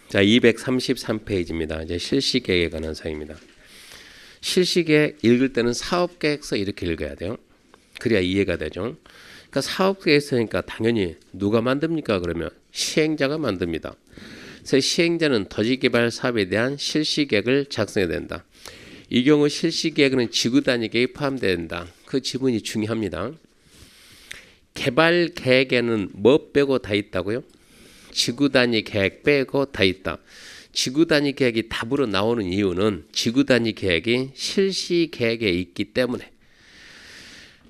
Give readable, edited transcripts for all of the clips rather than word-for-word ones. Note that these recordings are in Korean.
자, 233페이지입니다. 이제 실시계획에 관한 사항입니다. 실시계획 읽을 때는 사업계획서 이렇게 읽어야 돼요. 그래야 이해가 되죠. 그러니까 사업계획서니까 당연히 누가 만듭니까? 그러면 시행자가 만듭니다. 그래서 시행자는 도시개발 사업에 대한 실시계획을 작성해야 된다. 이 경우 실시계획은 지구단위 계획이 포함된다. 그 지문이 중요합니다. 개발계획에는 뭐 빼고 다 있다고요? 지구단위 계획 빼고 다 있다. 지구단위 계획이 답으로 나오는 이유는 지구단위 계획이 실시계획에 있기 때문에.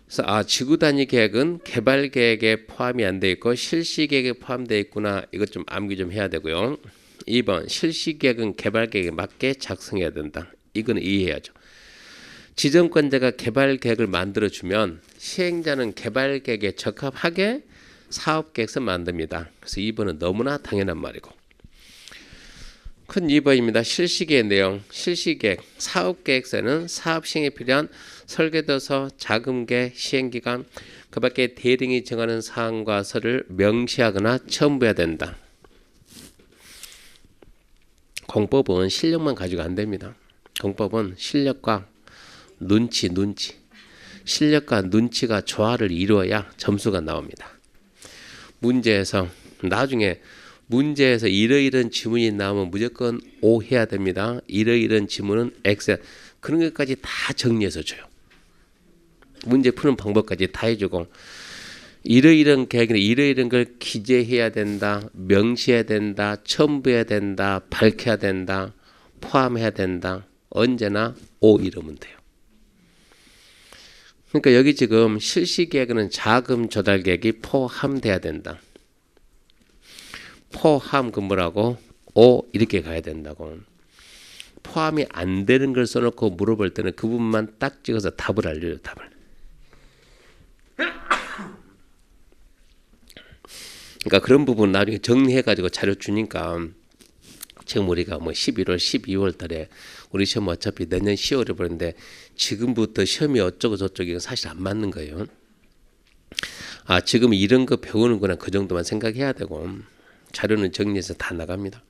그래서 지구단위 계획은 개발계획에 포함이 안 돼 있고 실시계획에 포함되어 있구나. 이것 좀 암기 좀 해야 되고요. 2번 실시계획은 개발계획에 맞게 작성해야 된다. 이건 이해해야죠. 지정권자가 개발계획을 만들어주면 시행자는 개발계획에 적합하게 사업계획서 만듭니다. 그래서 2번은 너무나 당연한 말이고. 큰 2번입니다. 실시계획 내용. 실시계획, 사업계획서는 사업 시행에 필요한 설계도서, 자금계, 시행기간, 그 밖에 대령이 정하는 사항과 서를 명시하거나 첨부해야 된다. 공법은 실력만 가지고 안 됩니다. 공법은 실력과 눈치. 실력과 눈치가 조화를 이루어야 점수가 나옵니다. 문제에서 나중에 문제에서 이러이러한 지문이 나오면 무조건 O 해야 됩니다. 이러이러한 지문은 X. 그런 것까지 다 정리해서 줘요. 문제 푸는 방법까지 다 해주고 이러이러한 계획이나 이러이러한 걸 기재해야 된다. 명시해야 된다. 첨부해야 된다. 밝혀야 된다. 포함해야 된다. 언제나 O 이러면 돼요. 그러니까 여기 지금 실시계획은 자금 조달 계획이 포함돼야 된다. 포함 그 뭐라고? O 이렇게 가야 된다고. 포함이 안 되는 걸 써놓고 물어볼 때는 그 부분만 딱 찍어서 답을 알려요. 답을. 그러니까 그런 부분 나중에 정리해가지고 자료 주니까 지금 우리가 뭐 11월, 12월 달에 우리 시험 어차피 내년 10월에 보는데 지금부터 시험이 어쩌고 저쩌고 이건 사실 안 맞는 거예요. 지금 이런 거 배우는구나 그 정도만 생각해야 되고 자료는 정리해서 다 나갑니다.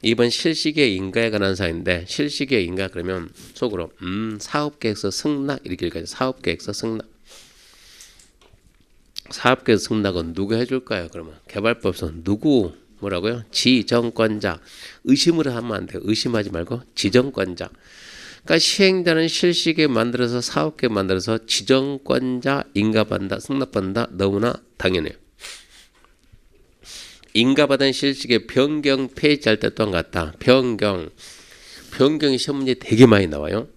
이번 실시계획 인가에 관한 사항인데 실시계획 인가 그러면 속으로 사업계획서 승낙 이렇게 읽어요. 사업계획서 승낙. 사업계획서 승낙은 누가 해줄까요? 그러면 개발법상 누구 뭐라고요? 지정권자. 의심을 하면 안 돼요. 의심하지 말고 지정권자. 그러니까 시행자는 실시계획 만들어서 사업계획 만들어서 지정권자 인가받는다, 승낙받는다. 너무나 당연해요. 인가받은 실시계획 변경 폐지할 때 또한 같다. 변경이 시험 문제 되게 많이 나와요.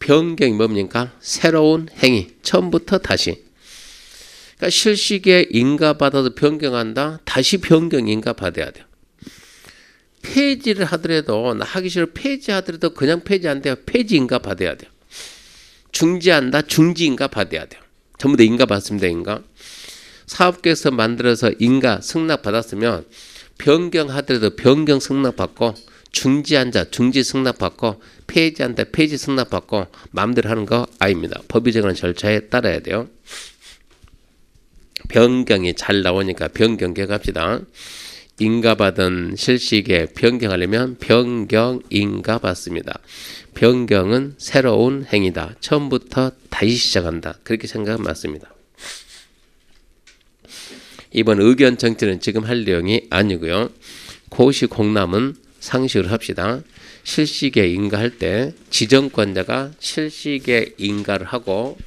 변경이 뭡니까? 새로운 행위. 처음부터 다시. 그러니까 실시계획 인가받아서 변경한다. 다시 변경 인가받아야 돼요. 폐지를 하더라도 하기 싫어 폐지하더라도 그냥 폐지 안 돼요. 폐지 인가받아야 돼요. 중지한다. 중지 인가받아야 돼요. 전부 다 인가받습니다. 인가. 사업계획서 만들어서 인가 승낙 받았으면 변경하더라도 변경 승낙 받고 중지한 자 중지 승낙 받고 폐지한 자 폐지 승낙 받고 마음대로 하는 거 아닙니다. 법이 정하는 절차에 따라야 돼요. 변경이 잘 나오니까 변경 계획합시다. 인가받은 실시계획 변경하려면 변경 인가 받습니다. 변경은 새로운 행위다. 처음부터 다시 시작한다. 그렇게 생각하면 맞습니다. 이번 의견 정치는 지금 할 내용이 아니고요. 고시 공람은 상식으로 합시다. 실시계획 인가할 때 지정권자가 실시계획 인가를 하고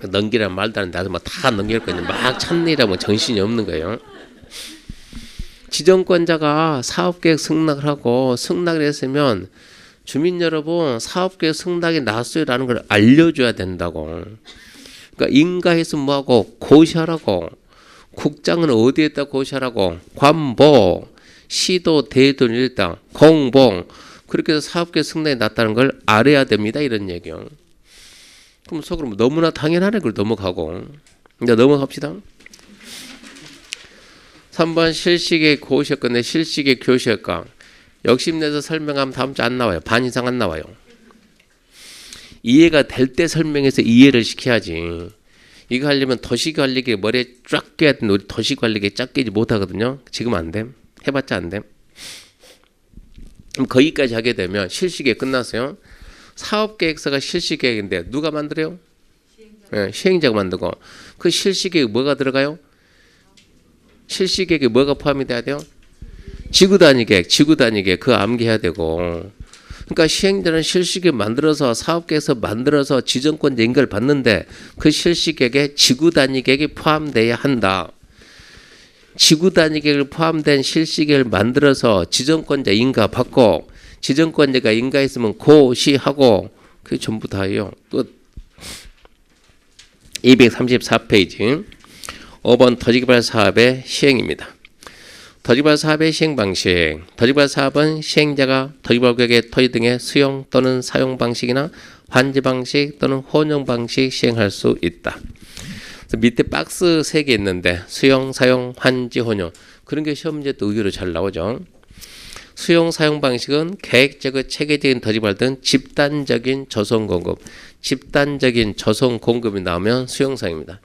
넘기란 말도 안 나도 다 넘길 거냐 막 찾느라고 정신이 없는 거예요. 지정권자가 사업계획 승낙을 하고 승낙을 했으면 주민 여러분 사업계획 승낙이 났어요라는 걸 알려줘야 된다고. 그러니까 인가해서 뭐하고 고시하라고. 국장은 어디에다 고시하라고. 관보, 시도, 대도, 일당, 공봉. 그렇게 해서 사업계획 승낙이 났다는 걸 알아야 됩니다. 이런 얘기요. 그럼 속으로 너무나 당연하네 그걸 넘어가고. 이제 넘어갑시다. 3번 실시계획 고시할 건데 실시계획 교시할까. 욕심내서 설명하면 다음 주 안 나와요. 반 이상 안 나와요. 이해가 될 때 설명해서 이해를 시켜야지. 이거 하려면 도시관리계 머리에 쫙 깨야 되는데 우리 도시관리계 쫙 깨지 못하거든요. 지금 안 돼. 해봤자 안 돼. 그럼 거기까지 하게 되면 실시계획 끝났어요. 사업계획서가 실시계획인데 누가 만들어요? 시행자가 만들고. 그 실시계획 뭐가 들어가요? 실시계획에 뭐가 포함이 돼야 돼요? 지구단위계획, 지구단위계획 그거 암기해야 되고. 그러니까 시행자는 실시계획 만들어서 사업계획서 만들어서 지정권자 인가를 받는데 그 실시계획에 지구단위계획이 포함돼야 한다. 지구단위계획을 포함된 실시계획을 만들어서 지정권자 인가 받고 지정권자가 인가했으면 고시하고 그게 전부 다예요. 또 234페이지 5번 더지개발 사업의 시행입니다. 더지개발 사업의 시행 방식. 더지개발 사업은 시행자가 더지개발 구역의 토지 등의 수용 또는 사용 방식이나 환지 방식 또는 혼용 방식 시행할 수 있다. 그래서 밑에 박스 3개 있는데 수용, 사용, 환지, 혼용 그런 게 시험 문제 또 의외로 잘 나오죠. 수용, 사용 방식은 계획적이고 체계적인 더지개발 등 집단적인 조성 공급, 집단적인 조성 공급이 나오면 수용, 사용입니다.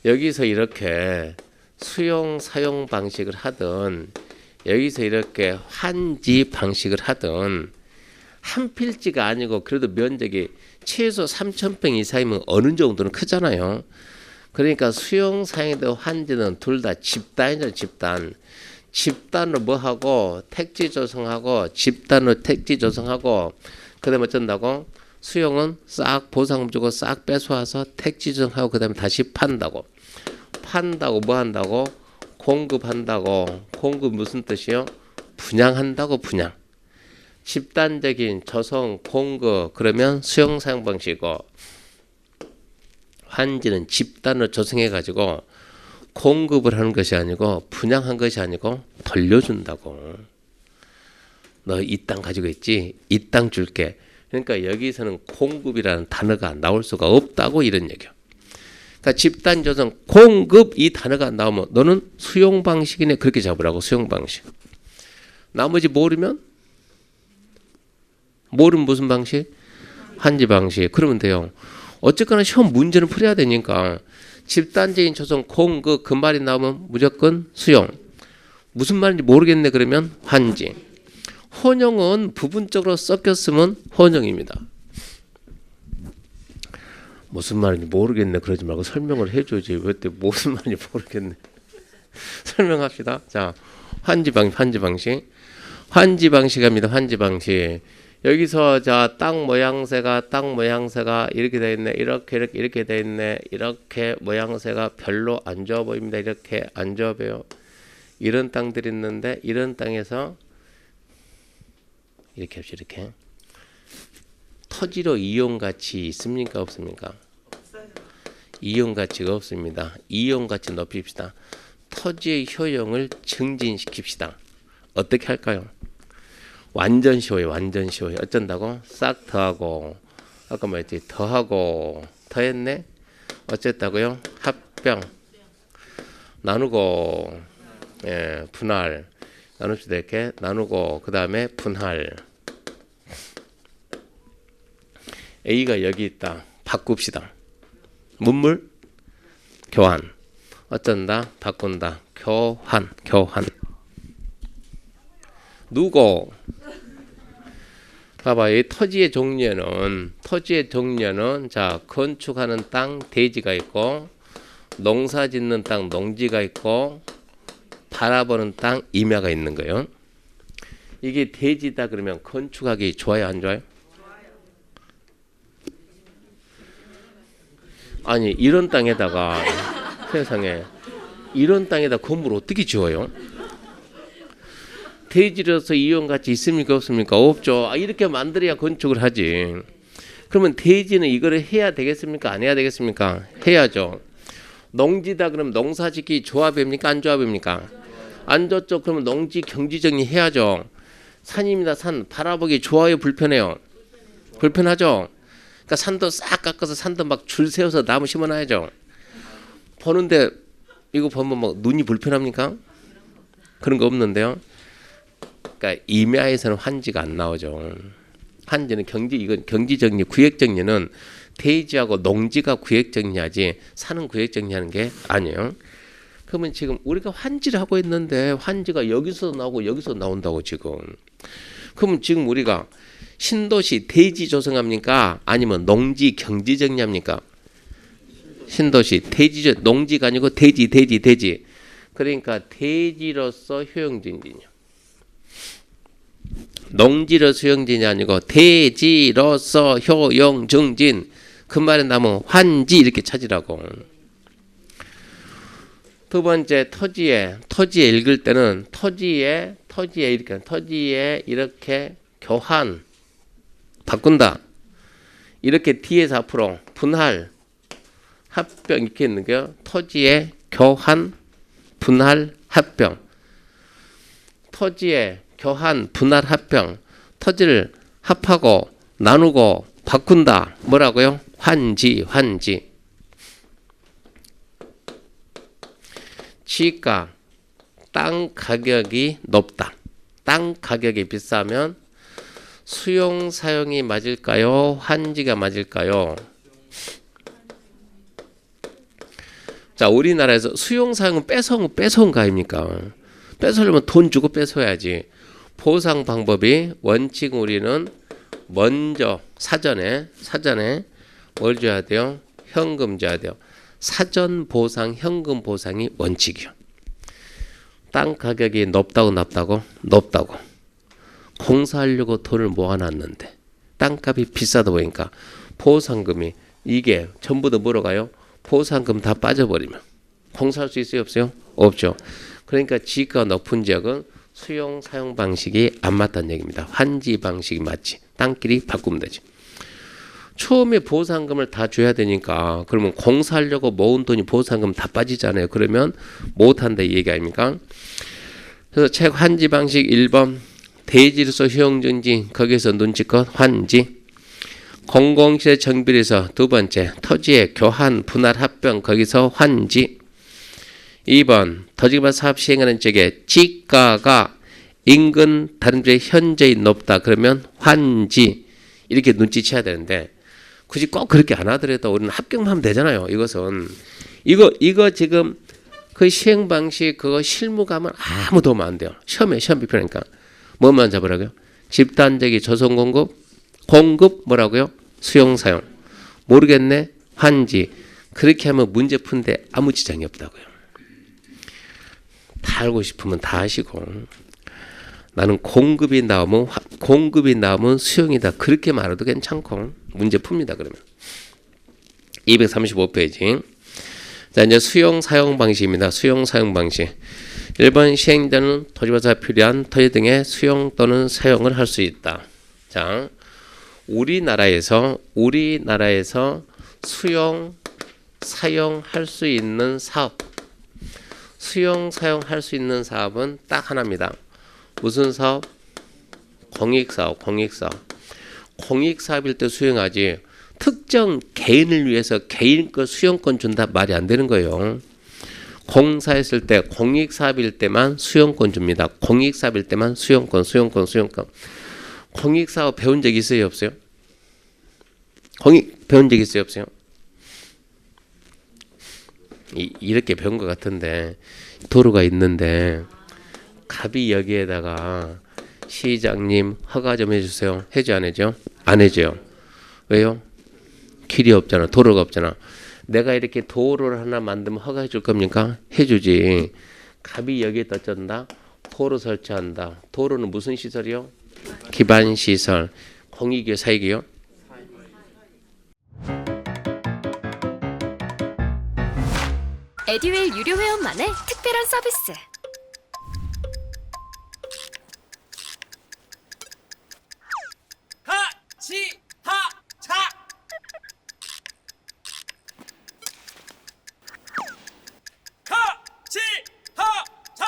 여기서 이렇게 수용, 사용 방식을 하든 여기서 이렇게 환지 방식을 하든 한 필지가 아니고 그래도 면적이 최소 3,000평 이상이면 어느 정도는 크잖아요. 그러니까 수용, 사용이든 환지는 둘 다 집단이죠. 집단. 집단으로 뭐하고 택지 조성하고 집단으로 택지 조성하고 그 다음에 어쩐다고? 수용은 싹 보상 주고 싹 뺏어와서 택지 조성하고 그 다음에 다시 판다고. 판다고 뭐 한다고? 공급한다고. 공급 무슨 뜻이요? 분양한다고 분양. 집단적인 조성 공급 그러면 수용 사용 방식이고 환지는 집단으로 조성해 가지고 공급을 하는 것이 아니고 분양한 것이 아니고 돌려준다고. 너 이 땅 가지고 있지? 이 땅 줄게. 그러니까 여기서는 공급이라는 단어가 나올 수가 없다고 이런 얘기야. 그러니까 집단 조성 공급 이 단어가 나오면 너는 수용 방식이네 그렇게 잡으라고. 수용 방식. 나머지 모르면 무슨 방식? 환지 방식. 그러면 돼요. 어쨌거나 시험 문제는 풀어야 되니까 집단적인 조성 공급 그 말이 나오면 무조건 수용. 무슨 말인지 모르겠네 그러면 환지. 혼용은 부분적으로 섞였으면 혼용입니다. 무슨 말인지 모르겠네 그러지 말고 설명을 해줘야지. 왜 또 무슨 말인지 모르겠네. 설명합시다. 자, 환지 방식. 환지 방식입니다. 환지 방식. 여기서 자, 땅 모양새가 이렇게 돼 있네. 이렇게 돼 있네. 이렇게 모양새가 별로 안 좋아 보입니다. 이렇게 안 좋아 보여. 이런 땅들이 있는데 이런 땅에서 이렇게 합시다. 이렇게. 토지로 이용 가치 있습니까? 없습니까? 없어요. 이용 가치가 없습니다. 이용 가치 높입시다. 토지의 효용을 증진시킵시다. 어떻게 할까요? 완전 쉬워요. 완전 쉬워요. 어쩐다고? 싹 더하고 아까 뭐였지? 더하고 더했네? 어쨌다고요? 합병 나누고 예, 분할 나눕시다. 이렇게 나누고 그 다음에 분할 A가 여기 있다. 바꿉시다. 문물 교환 어쩐다? 바꾼다. 교환 누구? 봐봐. 이 토지의 종류는 자 건축하는 땅 대지가 있고 농사 짓는 땅 농지가 있고 바라보는 땅 임야가 있는 거예요. 이게 대지다 그러면 건축하기 좋아요 안 좋아요? 아니 이런 땅에다가 세상에 이런 땅에다 건물 어떻게 지어요? 대지로서 이용 가치 있습니까 없습니까? 없죠. 이렇게 만들어야 건축을 하지. 그러면 대지는 이거를 해야 되겠습니까? 안 해야 되겠습니까? 해야죠. 농지다 그러면 농사짓기 조합입니까? 안 조합입니까? 안 좋죠. 그러면 농지 경지정리 해야죠. 산입니다. 산 바라보기 좋아요 불편해요? 불편하죠. 그러니까 산도 싹 깎아서 산도 막 줄 세워서 나무 심어놔야죠. 보는데 이거 보면 뭐 눈이 불편합니까? 그런 거 없는데요. 그러니까 임야에서는 환지가 안 나오죠. 환지는 이건 경지정리, 구역정리는 대지하고 농지가 구역정리하지 산은 구역정리하는 게 아니에요. 그러면 지금 우리가 환지를 하고 있는데 환지가 여기서 나오고 여기서 나온다고 지금. 그러면 지금 우리가 신도시 대지 조성합니까? 아니면 농지 경지 정리합니까? 신도시 대지 농지가 아니고 대지. 그러니까 대지로서 효용증진이요. 농지로서 효용증진이 아니고 대지로서 효용증진. 그 말에 나면 환지 이렇게 찾으라고. 두 번째 토지에 읽을 때는 토지에 이렇게 교환 바꾼다. 이렇게 뒤에서 앞으로 분할 합병 이렇게 있는 게 토지에 교환 분할 합병. 토지에 교환 분할 합병. 토지를 합하고 나누고 바꾼다. 뭐라고요? 환지. 지가 땅 가격이 높다. 땅 가격이 비싸면 수용 사용이 맞을까요? 환지가 맞을까요? 자, 우리나라에서 수용 사용은 뺏어온 거 아닙니까? 뺏으려면 돈 주고 뺏어야지. 보상 방법이 원칙 우리는 먼저 사전에 뭘 줘야 돼요? 현금 줘야 돼요. 사전 보상, 현금 보상이 원칙이요. 땅 가격이 높다고 공사하려고 돈을 모아놨는데 땅값이 비싸다 보니까 보상금이 이게 전부 다 뭐로 가요? 보상금 다 빠져버리면 공사할 수 있어요? 없어요? 없죠. 그러니까 지가 높은 지역은 수용 사용 방식이 안 맞다는 얘기입니다. 환지 방식이 맞지. 땅끼리 바꾸면 되지. 처음에 보상금을 다 줘야 되니까 그러면 공사하려고 모은 돈이 보상금 다 빠지잖아요. 그러면 못한다 이 얘기 아닙니까? 그래서 책 환지 방식 1번 대지로서 효용증진 거기서 눈치껏 환지. 공공시설 정비에서 두 번째 토지의 교환 분할 합병 거기서 환지. 2번 토지개발 사업 시행하는 쪽에 지가가 인근 다른 지에 현저히 높다 그러면 환지. 이렇게 눈치채야 되는데 굳이 꼭 그렇게 안 하더라도 우리는 합격만 하면 되잖아요. 이것은 이거 지금 그 시행 방식 그거 실무 가면 아무 도움 안 돼요. 시험 비표니까 뭐만 잡으라고요? 집단적인 조성 공급 뭐라고요? 수용 사용 모르겠네 환지. 그렇게 하면 문제 푼데 아무 지장이 없다고요. 다 알고 싶으면 다 하시고 나는 공급이 나오면 수용이다. 그렇게 말해도 괜찮고 문제 풉니다. 그러면 235페이지. 자, 이제 수용 사용 방식입니다. 수용 사용 방식. 1번 시행자는 토지보수가 필요한 토지 등의 수용 또는 사용을 할 수 있다. 자, 우리나라에서 수용 사용할 수 있는 사업. 수용 사용할 수 있는 사업은 딱 하나입니다. 무슨 사업? 공익사업. 공익사업일 때 수용하지 특정 개인을 위해서 개인 거 수용권 준다 말이 안 되는 거예요. 공사했을 때 공익사업일 때만 수용권 줍니다. 공익사업일 때만 수용권. 공익사업 배운 적 있어요? 없어요? 공익 배운 적 있어요? 없어요? 이렇게 배운 것 같은데 도로가 있는데 갑이 여기에다가 시장님 허가 좀 해주세요. 해줘 안 해줘? 안 해줘요. 왜요? 길이 없잖아. 도로가 없잖아. 내가 이렇게 도로를 하나 만들면 허가해 줄 겁니까? 해주지. 갑이 여기에다 쩐다. 도로 설치한다. 도로는 무슨 시설이요? 기반시설. 공익이요? 사익이요? 에듀윌 유료 회원만의 특별한 서비스. 하치하차 하치하차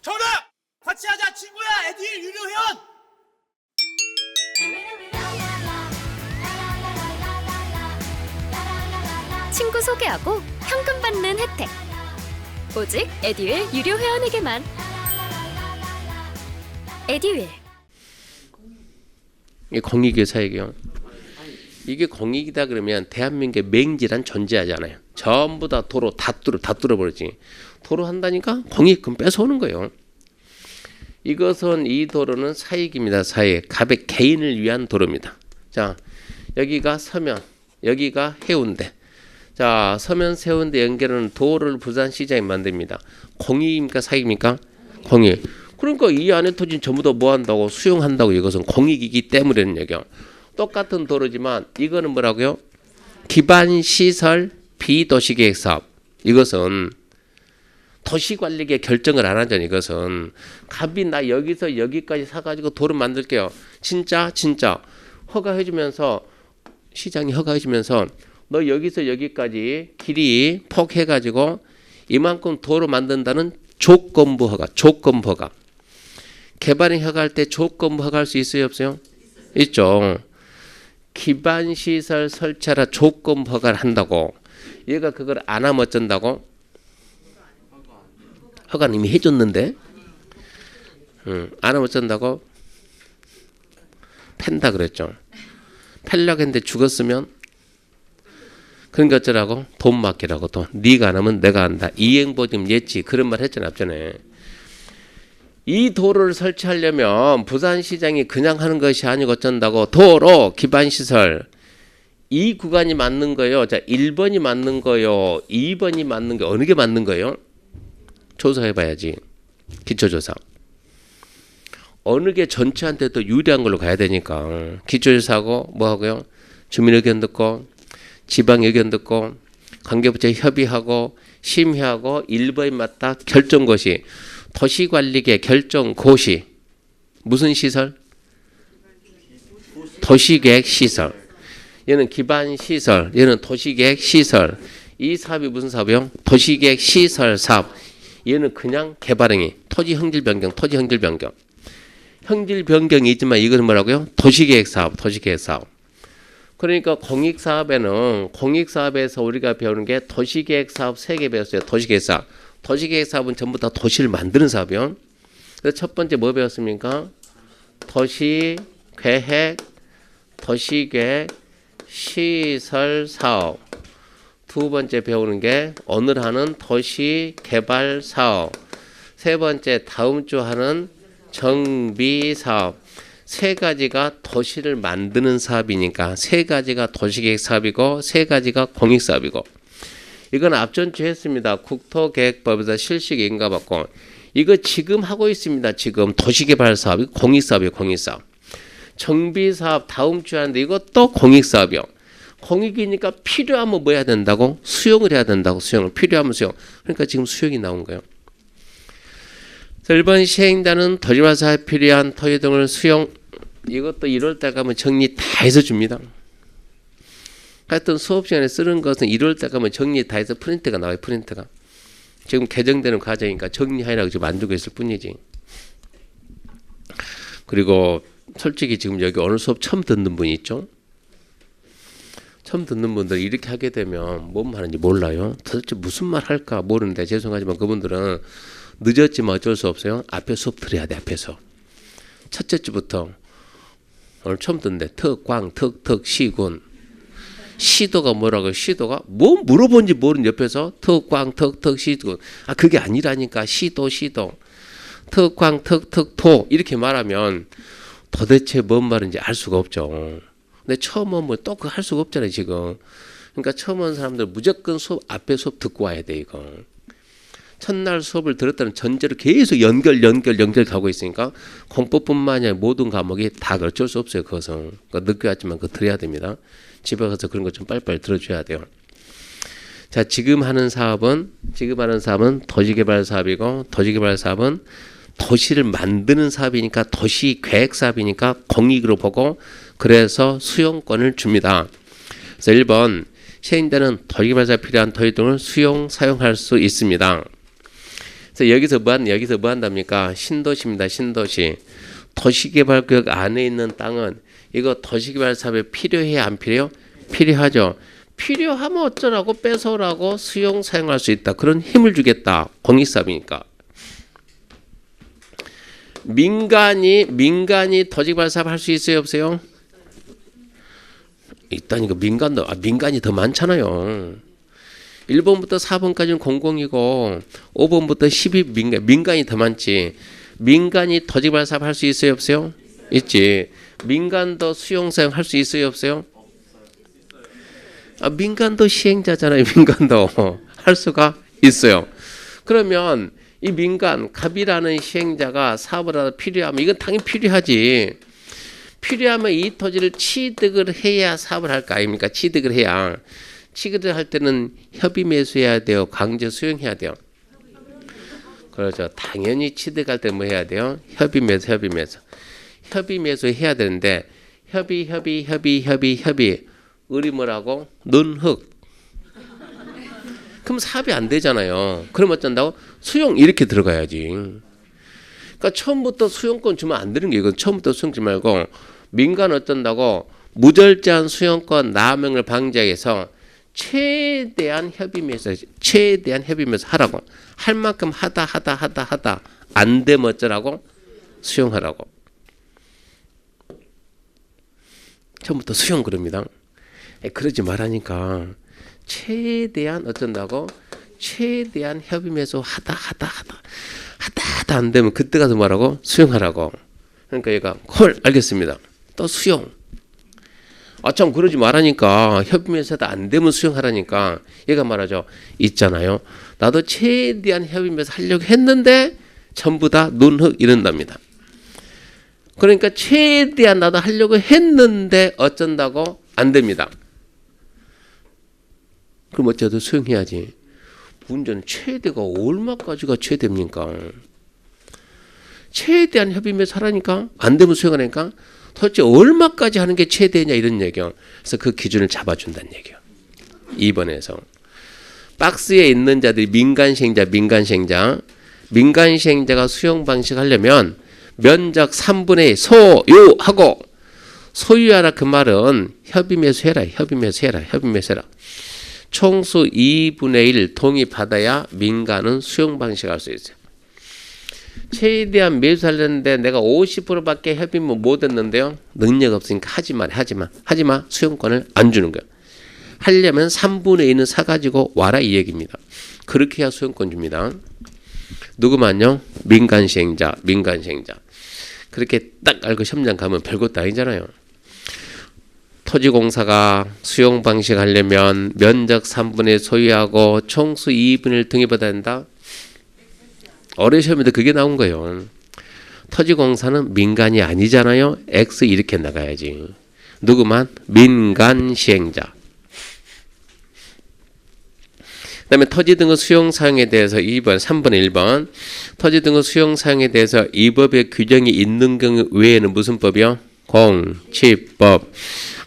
정답! 같이 하자 친구야 에듀윌 유료 회원! 친구 소개하고 현금 받는 혜택. 오직 에듀윌 유료 회원에게만. 에듀윌. 이 공익이요? 사익이요? 이게 공익이다 그러면 대한민국에 맹지란 존재하잖아요. 전부 다 도로 다 뚫어버리지. 도로 한다니까 공익금 뺏어오는 거예요. 이것은 이 도로는 사익입니다. 사익. 갑의 개인을 위한 도로입니다. 자, 여기가 서면, 여기가 해운대. 자, 서면 해운대 연결하는 도로를 부산시장이 만듭니다. 공익입니까 사익입니까? 공익. 그러니까 이 안에 토지는 전부 다 뭐 한다고 수용한다고. 이것은 공익이기 때문에는 얘기요. 똑같은 도로지만 이거는 뭐라고요? 기반시설 비도시계획사업. 이것은 도시관리계 결정을 안 하잖아요. 이것은 갑이 나 여기서 여기까지 사가지고 도로 만들게요. 진짜 허가해주면서 시장이 허가해주면서 너 여기서 여기까지 길이 폭해가지고 이만큼 도로 만든다는 조건부 허가. 개발인 허가할 때 조건부 허가할 수 있어요 없어요? 있죠. 기반시설 설치하라 조건부 허가를 한다고. 얘가 그걸 안 하면 어쩐다고? 허가는 이미 해줬는데 안 하면 어쩐다고? 팬다 그랬죠. 팰려고 했는데 죽었으면 그러니까 어쩌라고? 돈 맡기라고. 또 네가 안 하면 내가 한다. 이행보증 예치 그런 말 했잖아 앞전에. 이 도로를 설치하려면 부산시장이 그냥 하는 것이 아니고 어쩐다고? 도로 기반시설 이 구간이 맞는 거예요. 자, 1번이 맞는 거요, 2번이 맞는 거, 어느 게 맞는 거예요? 조사해봐야지. 기초조사. 어느 게 전체한테 더 유리한 걸로 가야 되니까 기초조사하고 뭐 하고요? 주민 의견 듣고 지방 의견 듣고 관계부처 협의하고 심의하고 1번이 맞다 결정고시. 도시관리계 결정고시. 무슨 시설? 도시계획시설. 얘는 기반시설, 얘는 도시계획시설. 이 사업이 무슨 사업이요? 도시계획시설 사업. 얘는 그냥 개발행위. 토지형질변경. 형질변경이 있지만 이거는 뭐라고요? 도시계획사업. 그러니까 공익사업에서 우리가 배우는 게 도시계획사업 3개 배웠어요. 도시계획사업은 전부 다 도시를 만드는 사업이요. 그래서 첫 번째 뭐 배웠습니까? 도시계획 시설 사업. 두 번째 배우는 게 오늘 하는 도시개발 사업. 세 번째 다음 주 하는 정비 사업. 세 가지가 도시를 만드는 사업이니까 세 가지가 도시계획 사업이고 세 가지가 공익 사업이고. 이건 앞전주 했습니다. 국토계획법에서 실시계 인가받고. 이거 지금 하고 있습니다. 지금 도시개발 사업이 공익 사업이에요. 공익 사업. 정비 사업 다음 주에 하는데 이것도 공익 사업이요. 공익이니까 필요하면 뭐 해야 된다고? 수용을 해야 된다고. 필요하면 수용. 그러니까 지금 수용이 나온 거예요. 1번 시행자는 도시개발 사업에 필요한 토지 등을 수용. 이것도 1월 달 가면 정리 다 해서 줍니다. 하여튼 수업 시간에 쓰는 것은 1월 달 가면 정리 다 해서 프린트가 나와요. 프린트가. 지금 개정되는 과정이니까 정리하라고 지금 만들고 있을 뿐이지. 그리고 솔직히 지금 여기 오늘 수업 처음 듣는 분이 있죠? 처음 듣는 분들 이렇게 하게 되면 뭔 말인지 몰라요. 도대체 무슨 말 할까 모르는데 죄송하지만 그분들은 늦었지만 어쩔 수 없어요. 앞에 수업 들어야 돼. 앞에서. 첫째 주부터 오늘 처음 듣는데 턱 시군. 시도가 뭐라고요? 시도가 뭐 물어본지 모르는 옆에서 턱 시군. 아 그게 아니라니까. 시도 턱 이렇게 말하면 도대체 뭔 말인지 알 수가 없죠. 근데 처음 오면 또 그거 할 수가 없잖아요 지금. 그러니까 처음 온 사람들 무조건 수업 앞에 수업 듣고 와야 돼 이거. 첫날 수업을 들었다는 전제로 계속 연결 가고 있으니까 공법뿐만 아니라 모든 과목이 다 어쩔 수 없어요. 그것은. 그러니까 늦게 왔지만 그거 들어야 됩니다. 집에 가서 그런 거 좀 빨리빨리 들어줘야 돼요. 자, 지금 하는 사업은 도시개발 사업이고, 도시개발 사업은 도시를 만드는 사업이니까 도시계획 사업이니까 공익으로 보고 그래서 수용권을 줍니다. 그래서 1번 시행자는 도시개발 사업에 필요한 토지 등을 사용할 수 있습니다. 그래서 여기서 뭐 한답니까? 신도시입니다. 신도시. 도시개발구역 안에 있는 땅은 이거 도시개발 사업에 필요해 안 필요해요? 필요하죠. 필요하면 어쩌라고 뺏어오라고 사용할 수 있다. 그런 힘을 주겠다. 공익사업이니까. 민간이 도시개발 사업 할 수 있어요 없어요? 있다니까. 민간이 더 많잖아요. 1번부터 4번까지는 공공이고 5번부터 10이 민간이 더 많지. 민간이 토지개발 사업 할 수 있어요 없어요? 있지. 민간도 수용사용 할 수 있어요 없어요? 민간도 시행자잖아요. 민간도 할 수가 있어요. 그러면 이 민간 갑이라는 시행자가 사업을 하다 필요하면 이건 당연히 필요하지. 필요하면 이 토지를 취득을 해야 사업을 할 거 아닙니까? 취득을 해야. 취득을 할 때는 협의 매수해야 돼요. 강제 수용해야 돼요. 그렇죠. 당연히 취득할 때 뭐 해야 돼요? 협의 매수. 협의 매수 해야 되는데 협의. 을이 뭐라고? 논흑. 그럼 사업이 안 되잖아요. 그럼 어쩐다고? 수용 이렇게 들어가야지. 그러니까 처음부터 수용권 주면 안 되는 게 이건 처음부터 수용 주지 말고 민간 어쩐다고 무절제한 수용권 남용을 방지하기 위해서 최대한 협의 매수 하라고. 할 만큼 하다 안 되면 어쩌라고? 수용하라고. 처음부터 수용 그럽니다. 그러지 말라니까. 최대한 어쩐다고? 최대한 협의 매수 하다 안 되면 그때 가서 뭐라고? 수용하라고. 그러니까 얘가 콜 알겠습니다. 또 수용. 참 그러지 말라니까. 협의 매수하다 안 되면 수용하라니까. 얘가 말하죠. 있잖아요. 나도 최대한 협의 매수 하려고 했는데 전부 다 논흑 이런답니다. 그러니까 최대한 나도 하려고 했는데 어쩐다고? 안 됩니다. 그럼 어쩌도 수용해야지. 문제는 최대가 얼마까지가 최대입니까? 최대한 협의 매수 하라니까? 안 되면 수용하라니까? 도대체 얼마까지 하는 게 최대냐 이런 얘기요. 그래서 그 기준을 잡아준다는 얘기요. 2번에서. 박스에 있는 자들이 민간 시행자가 수용 방식 하려면 면적 3분의 1 소유하고 소유하라 그 말은 협의 매수해라. 총수 2분의 1 동의받아야 민간은 수용 방식 할 수 있어요. 최대한 매수하려는데 내가 50%밖에 협의문 못 했는데요. 능력 없으니까 하지마. 수용권을 안 주는 거예요. 하려면 3분의 1은 사가지고 와라 이 얘기입니다. 그렇게 해야 수용권 줍니다. 누구만요? 민간 시행자. 그렇게 딱 알고 시험장 가면 별것도 아니잖아요. 토지공사가 수용 방식 하려면 면적 3분의 1 소유하고 총수 2분의 1 등기받아야 된다. 어뢰 시험에도 그게 나온 거예요. 토지공사는 민간이 아니잖아요. X 이렇게 나가야지. 누구만? 민간 시행자. 그 다음에 토지 등의 수용 사용에 대해서 2번, 3번에 1번. 토지 등의 수용 사용에 대해서 이 법의 규정이 있는 경우 외에는 무슨 법이요? 공치법.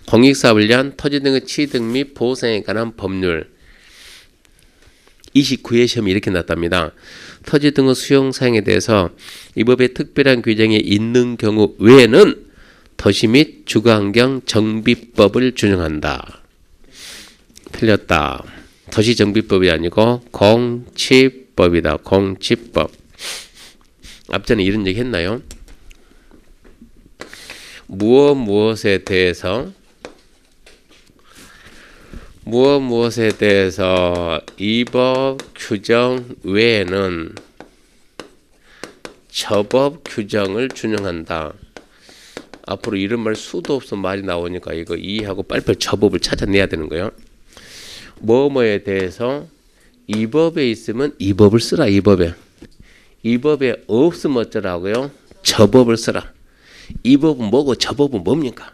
공익사업을 위한 토지 등의 취득 및 보상에 관한 법률. 29회 시험이 이렇게 났답니다. 토지 등의 수용 사용에 대해서 이 법의 특별한 규정이 있는 경우 외에는 도시 및 주거환경 정비법을 준용한다. 틀렸다. 도시정비법이 아니고 공치법이다. 공치법. 앞전에 이런 얘기 했나요? 무엇에 대해서 이 법 규정 외에는 저법 규정을 준용한다. 앞으로 이런 말 수도 없어 말이 나오니까 이거 이해하고 빨리빨리 저법을 찾아내야 되는 거예요. 뭐에 대해서 이 법에 있으면 이 법을 쓰라. 이 법에 없으면 어쩌라고요? 저 법을 쓰라. 이 법은 뭐고 저 법은 뭡니까?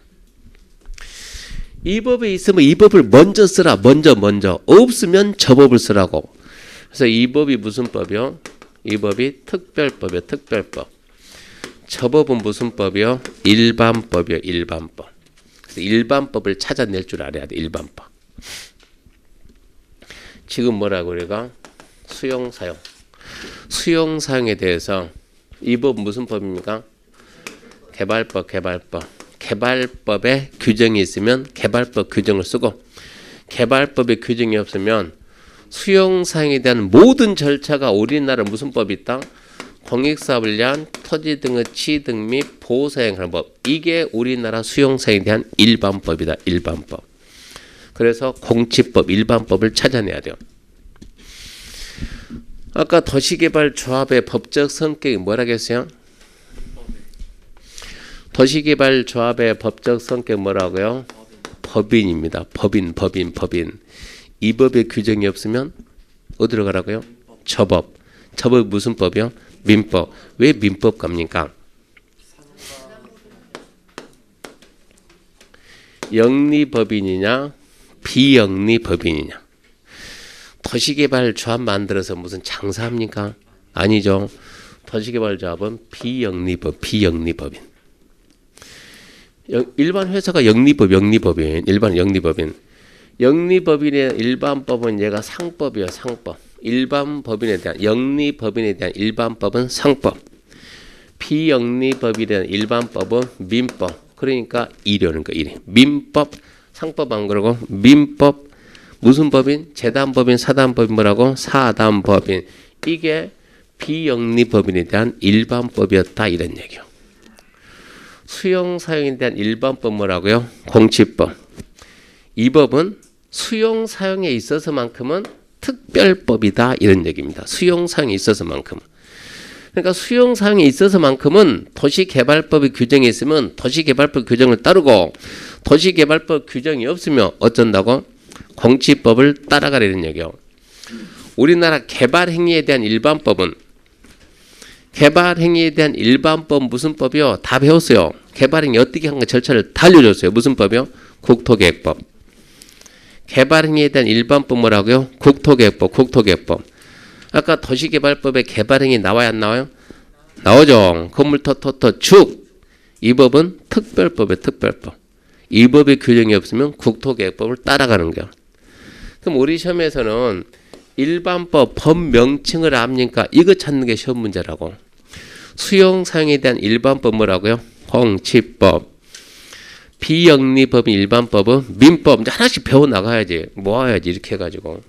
이 법에 있으면 이 법을 먼저 쓰라. 먼저 없으면 저 법을 쓰라고. 그래서 이 법이 무슨 법이요? 이 법이 특별법이요. 특별법. 저 법은 무슨 법이요? 일반법이요. 일반법. 그래서 일반법을 찾아낼 줄 알아야 돼. 일반법. 지금 뭐라고 우리가 수용사용. 수용사용에 대해서 이 법 무슨 법입니까? 개발법. 개발법에 규정이 있으면 개발법 규정을 쓰고 개발법에 규정이 없으면 수용사용에 대한 모든 절차가 우리나라 무슨 법이 있다? 공익사업을 위한 토지 등의 취득 및 보호사용하는 법. 이게 우리나라 수용사용에 대한 일반법이다. 일반법. 그래서 공치법, 일반법을 찾아내야 돼요. 아까 도시개발 조합의 법적 성격이 뭐라고 했어요? 도시개발 조합의 법적 성격 뭐라고요? 법인입니다. 법인. 이 법에 규정이 없으면 어디로 가라고요? 저법. 저법 무슨 법이요? 민법. 왜 민법 갑니까? 영리법인이냐 비영리법인이냐. 도시개발 조합 만들어서 무슨 장사합니까? 아니죠. 도시개발 조합은 비영리법인. 일반 회사가 영리법인. 일반 영리법인. 영리법인의 일반법은 얘가 상법이에요. 상법. 일반법인에 대한 영리법인에 대한 일반법은 상법. 비영리법에 대한 일반법은 민법. 그러니까 이려는 거 이래. 민법, 상법 안 그러고 민법. 무슨 법인? 재단법인, 사단법인 뭐라고? 사단법인. 이게 비영리법인에 대한 일반법이었다 이런 얘기요. 수용사용에 대한 일반법 뭐라고요? 공치법. 이 법은 수용사용에 있어서만큼은 특별법이다 이런 얘기입니다. 수용사용에 있어서만큼은. 그러니까 수용사용에 있어서만큼은 도시개발법의 규정이 있으면 도시개발법 규정을 따르고 도시개발법 규정이 없으면 어쩐다고? 공치법을 따라가라는 얘기요. 우리나라 개발행위에 대한 일반법은 개발행위에 대한 일반법 무슨 법이요? 다 배웠어요. 개발행위 어떻게 하는 거 절차를 다 알려줬어요. 무슨 법이요? 국토계획법. 개발행위에 대한 일반법 뭐라고요? 국토계획법. 아까 도시개발법에 개발행위 나와야 안 나와요? 나오죠. 건물 축. 이 법은 특별법이에요. 특별법. 이 법의 규정이 없으면 국토계획법을 따라가는 거야. 그럼 우리 시험에서는 일반법 법명칭을 압니까? 이거 찾는 게 시험 문제라고. 수용사용에 대한 일반법 뭐라고요? 공치법. 비영리법인 일반법은 민법. 이제 하나씩 배워나가야지. 모아야지 이렇게 해가지고.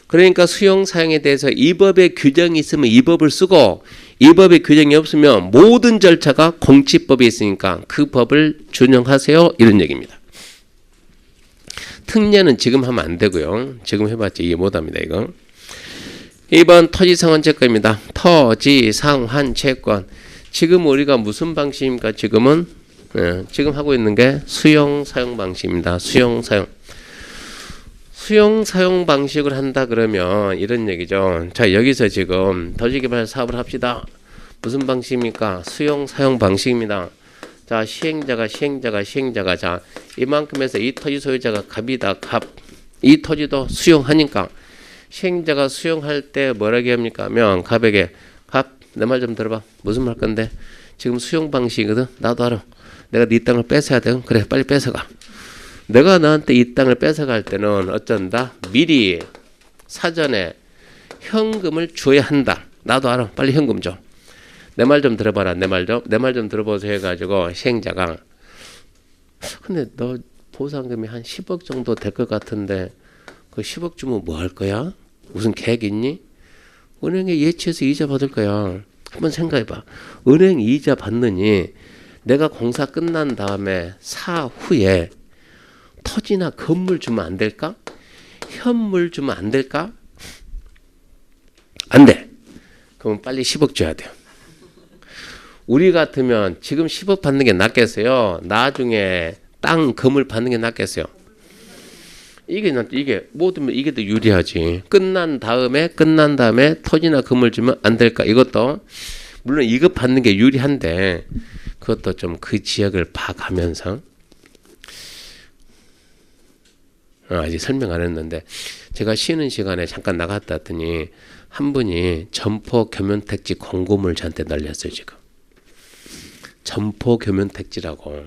그러니까 수용사용에 대해서 이 법의 규정이 있으면 이 법을 쓰고 이 법의 규정이 없으면 모든 절차가 공치법이 있으니까 그 법을 준용하세요 이런 얘기입니다. 특례는 지금 하면 안 되고요. 지금 해봤자 이해 못합니다. 이거 2번 토지상환채권입니다. 토지상환채권. 지금 우리가 무슨 방식입니까? 지금은 지금 하고 있는 게 수용사용 방식입니다. 수용사용 방식을 한다 그러면 이런 얘기죠. 자, 여기서 지금 도시개발 사업을 합시다. 무슨 방식입니까? 수용사용 방식입니다. 자, 시행자가 자, 이만큼에서 이 토지 소유자가 갑이다. 갑. 이 토지도 수용하니까 시행자가 수용할 때 뭐라고 합니까? 하면 갑에게 갑, 내 말 좀 들어봐. 무슨 말 건데? 지금 수용 방식이거든. 나도 알아. 내가 네 땅을 뺏어야 돼. 그래, 빨리 뺏어가. 내가 너한테 이 땅을 뺏어갈 때는 어쩐다? 미리 사전에 현금을 줘야 한다. 나도 알아. 빨리 현금 줘. 내 말 좀 들어봐라. 내 말 좀 들어보세요 해가지고 시행자가 근데 너 보상금이 한 10억 정도 될 것 같은데 그 10억 주면 뭐 할 거야? 무슨 계획 있니? 은행에 예치해서 이자 받을 거야. 한번 생각해봐. 은행 이자 받느니 내가 공사 끝난 다음에 사후에 토지나 건물 주면 안 될까? 현물 주면 안 될까? 안 돼. 그럼 빨리 10억 줘야 돼요. 우리 같으면 지금 10억 받는 게 낫겠어요? 나중에 땅, 건물 받는 게 낫겠어요? 이게 모든 이게 더 유리하지. 끝난 다음에 토지나 건물 주면 안 될까? 이것도 물론 이거 받는 게 유리한데 그것도 좀 그 지역을 봐가면서 아직 설명 안 했는데 제가 쉬는 시간에 잠깐 나갔다 왔더니 한 분이 점포 겸연택지 공고문을 저한테 날렸어요. 지금 점포 겸연택지라고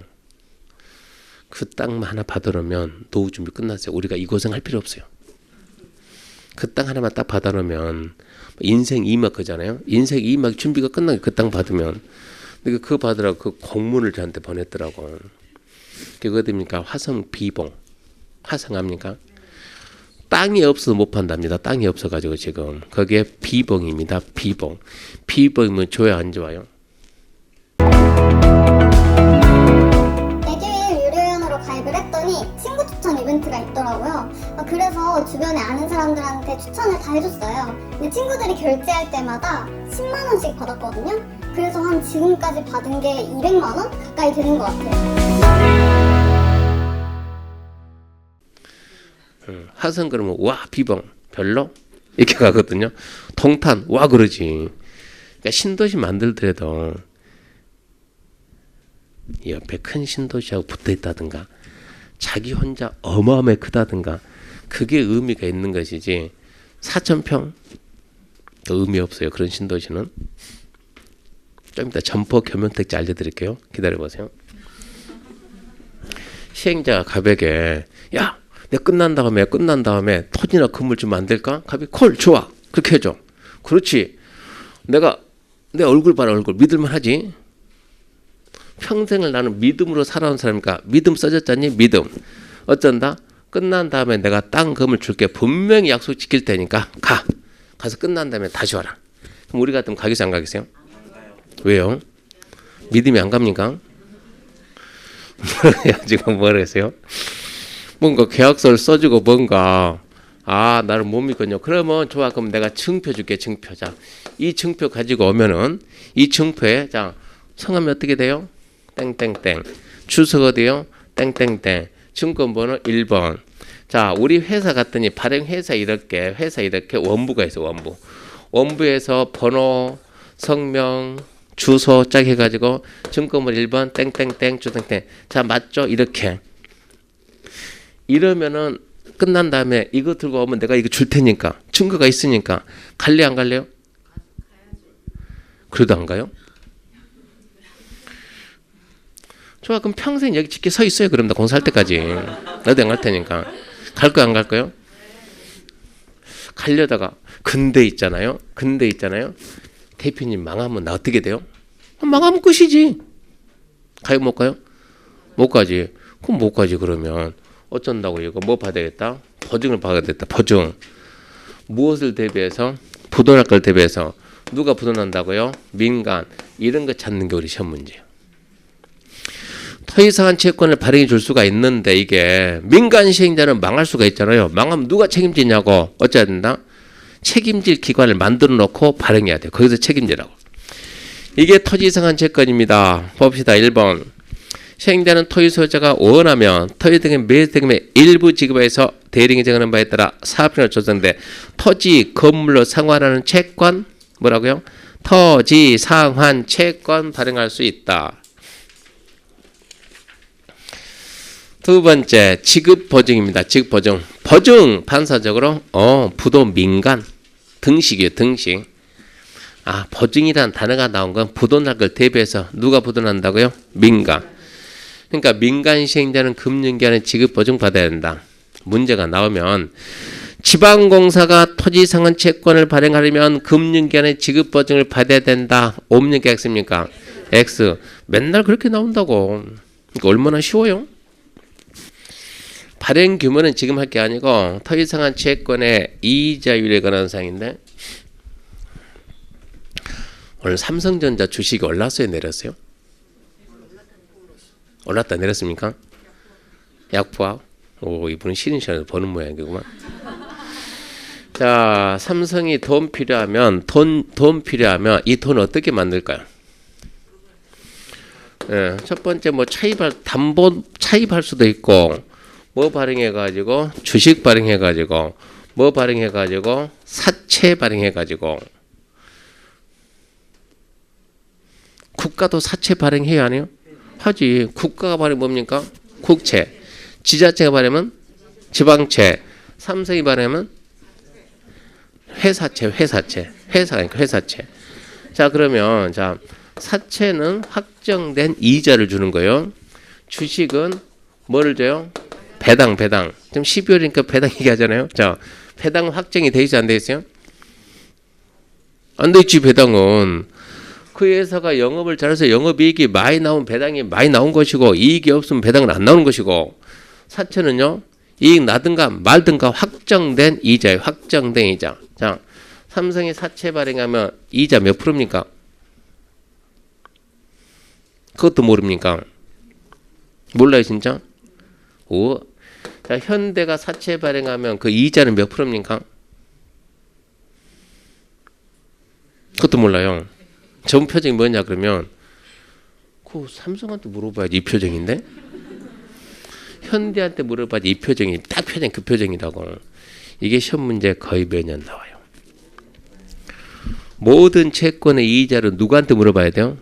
그 땅만 하나 받아놓으면 노후 준비 끝났어요. 우리가 이 고생할 필요 없어요. 그 땅 하나만 딱 받아놓으면 인생 2막 그잖아요. 인생 2막 준비가 끝나게 그 땅 받으면 근데 그거 받으라고 그 공문을 저한테 보냈더라고. 그게 어딥니까? 화성 비봉. 화성합니까? 땅이 없어서 못 판답니다. 땅이 없어가지고 지금 거기에 비봉입니다. 비봉이면 좋아요 안 좋아요? 에듀윌 유료연으로 가입을 했더니 친구 추천 이벤트가 있더라고요. 해서 주변에 아는 사람들한테 추천을 다 해줬어요. 근데 친구들이 결제할 때마다 10만 원씩 받았거든요. 그래서 한 지금까지 받은 게 200만 원 가까이 되는 것 같아요. 하선 그러면 와 비봉 별로 이렇게 가거든요. 동탄 와 그러지. 그러니까 신도시 만들더라도 옆에 큰 신도시하고 붙어 있다든가 자기 혼자 어마어마하게 크다든가 그게 의미가 있는 것이지 4,000평 의미 없어요. 그런 신도시는. 좀 이따 점포 겸용택지 알려드릴게요. 기다려보세요. 시행자가 갑에게 야 내가 끝난 다음에 토지나 건물 좀 만들까? 갑이 콜 좋아 그렇게 해줘. 그렇지. 내가 내 얼굴 봐라 얼굴 믿을만 하지. 평생을 나는 믿음으로 살아온 사람이니까 믿음 써졌잖니 믿음. 어쩐다? 끝난 다음에 내가 땅 건물 줄게 분명히 약속 지킬 테니까 가서 끝난 다음에 다시 와라. 그럼 우리 같으면 가겠어요 안 가겠어요? 왜요? 믿음이 안 갑니까? 지금 뭐라 했어요? 뭔가 계약서를 써주고 뭔가 나를 못 믿거든요. 그러면 좋아. 그럼 내가 증표 줄게 증표. 자, 이 증표 가지고 오면은 이 증표에 자 성함이 어떻게 돼요? 땡땡땡. 주소가 어디요? 땡땡땡. 증권번호 1번. 자, 우리 회사 갔더니 발행회사 이렇게 원부가 있어 원부. 원부에서 번호, 성명, 주소 짝 해가지고 증권번호 1번 땡땡땡 주땡땡. 자 맞죠? 이렇게. 이러면은 끝난 다음에 이거 들고 오면 내가 이거 줄 테니까 증거가 있으니까 갈래 안 갈래요? 그래도 안 가요? 좋아 그럼 평생 여기 집게 서 있어요. 그럼 나 공사할 때까지 나도 안 갈 테니까 갈 거야 안 갈 거요? 가려다가 근데 있잖아요. 대표님 망하면 나 어떻게 돼요? 망하면 끝이지. 가요 못 가요? 못 가지. 그럼 못 가지. 그러면 어쩐다고 이거 뭐 받아야겠다? 보증을 받아야겠다. 보증. 무엇을 대비해서? 부도날 걸 대비해서. 누가 부도난다고요? 민간. 이런 거 찾는 게 우리 시험 문제예요. 토지상한 채권을 발행해 줄 수가 있는데 이게 민간 시행자는 망할 수가 있잖아요. 망하면 누가 책임지냐고. 어째야 된다? 책임질 기관을 만들어 놓고 발행해야 돼요. 거기서 책임지라고. 이게 토지상한 채권입니다. 봅시다. 1번. 시행자는 토지 소유자가 원하면 토지 등의 매수대금의 일부 지급해서 대리인이 정하는 바에 따라 사업행위로 조성돼 토지 건물로 상환하는 채권 뭐라고요? 토지 상환 채권 발행할 수 있다. 두 번째 지급 보증입니다. 지급 보증. 보증 반사적으로 부도 민간 등식이에요. 등식. 보증이라는 단어가 나온 건 부도날 걸 대비해서 누가 부도난다고요? 민간. 그러니까 민간 시행자는 금융기관에 지급 보증 받아야 된다. 문제가 나오면 지방공사가 토지상한 채권을 발행하려면 금융기관에 지급 보증을 받아야 된다. 옵니까 X입니까? X. 맨날 그렇게 나온다고. 그러니까 얼마나 쉬워요? 발행 규모는 지금 할 게 아니고 토지상한 채권의 이자율에 관한 사항인데 오늘 삼성전자 주식이 올랐어요? 내렸어요? 올랐다 내렸습니까? 약부학. 오 이분은 신인시간을 버는 모양이구만. 자 삼성이 돈 필요하면 이 돈 어떻게 만들까요? 첫 번째 뭐 담보 차입할 수도 있고 뭐 발행해가지고 주식 발행해가지고 뭐 발행해가지고 사채 발행해가지고 국가도 사채 발행해야 하네요. 하지. 국가가 발행 뭡니까? 국채. 지자체가 발행하면 지방채. 삼성이 발행하면 회사니까 회사채. 자 그러면 자 사채는 확정된 이자를 주는 거예요. 주식은 뭐를 줘요? 배당. 지금 12월이니까 배당 얘기하잖아요. 자 배당은 확정이 돼 있어 안 돼 있어요? 안 돼 있지. 배당은 그 회사가 영업을 잘해서 영업이익이 많이 나온 배당이 많이 나온 것이고 이익이 없으면 배당은 안 나오는 것이고 사채는요 이익 나든가 말든가 확정된 이자예요. 확정된 이자. 자 삼성이 사채 발행하면 이자 몇 프로입니까? 그것도 모릅니까? 몰라요 진짜? 오 자, 현대가 사채 발행하면 그 이자는 몇 프로입니까? 그것도 몰라요. 전 표정이 뭐냐 그러면 그 삼성한테 물어봐야지 이 표정인데 현대한테 물어봐야지 이 표정이 딱 표정 그 표정이라고. 이게 시험 문제 거의 매년 나와요. 모든 채권의 이자를 누구한테 물어봐야 돼요?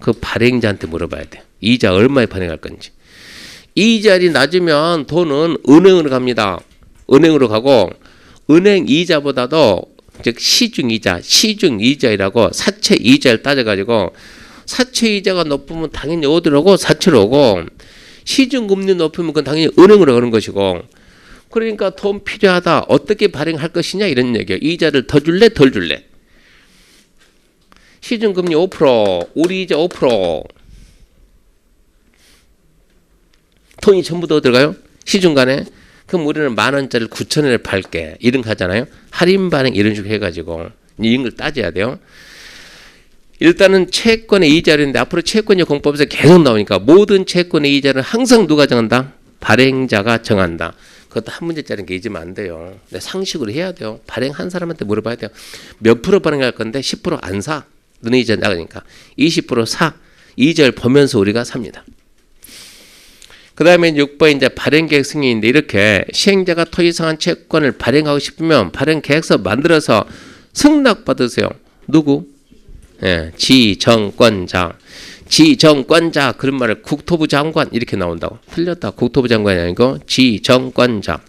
그 발행자한테 물어봐야 돼요. 이자 얼마에 발행할 건지. 이자율이 낮으면 돈은 은행으로 갑니다. 은행으로 가고 은행 이자보다도 즉 시중이자이라고 사채 이자를 따져가지고 사채 이자가 높으면 당연히 어디로 오고 사채로 오고 시중금리 높으면 그건 당연히 은행으로 가는 것이고 그러니까 돈 필요하다. 어떻게 발행할 것이냐 이런 얘기예요. 이자를 더 줄래 덜 줄래. 시중금리 5% 우리 이자 5% 돈이 전부 더 들어가요? 시중간에. 그럼 우리는 10,000원짜리를 9,000원에 팔게. 이런 거 하잖아요. 할인 발행 이런 식으로 해가지고 이런 걸 따져야 돼요. 일단은 채권의 이자인데 앞으로 채권적 공법에서 계속 나오니까 모든 채권의 이자는 항상 누가 정한다? 발행자가 정한다. 그것도 한 문제짜리인 게 잊으면 안 돼요. 근데 상식으로 해야 돼요. 발행한 사람한테 물어봐야 돼요. 몇 프로 발행할 건데 10% 안 사. 너네 이자 나가니까 20% 사. 이자를 보면서 우리가 삽니다. 그 다음에 6번 이제 발행계획 승인인데 이렇게 시행자가 토지상환 채권을 발행하고 싶으면 발행계획서 만들어서 승낙받으세요. 누구? 예, 지정권자. 지정권자 그런 말을 국토부 장관 이렇게 나온다고. 틀렸다. 국토부 장관이 아니고 지정권자.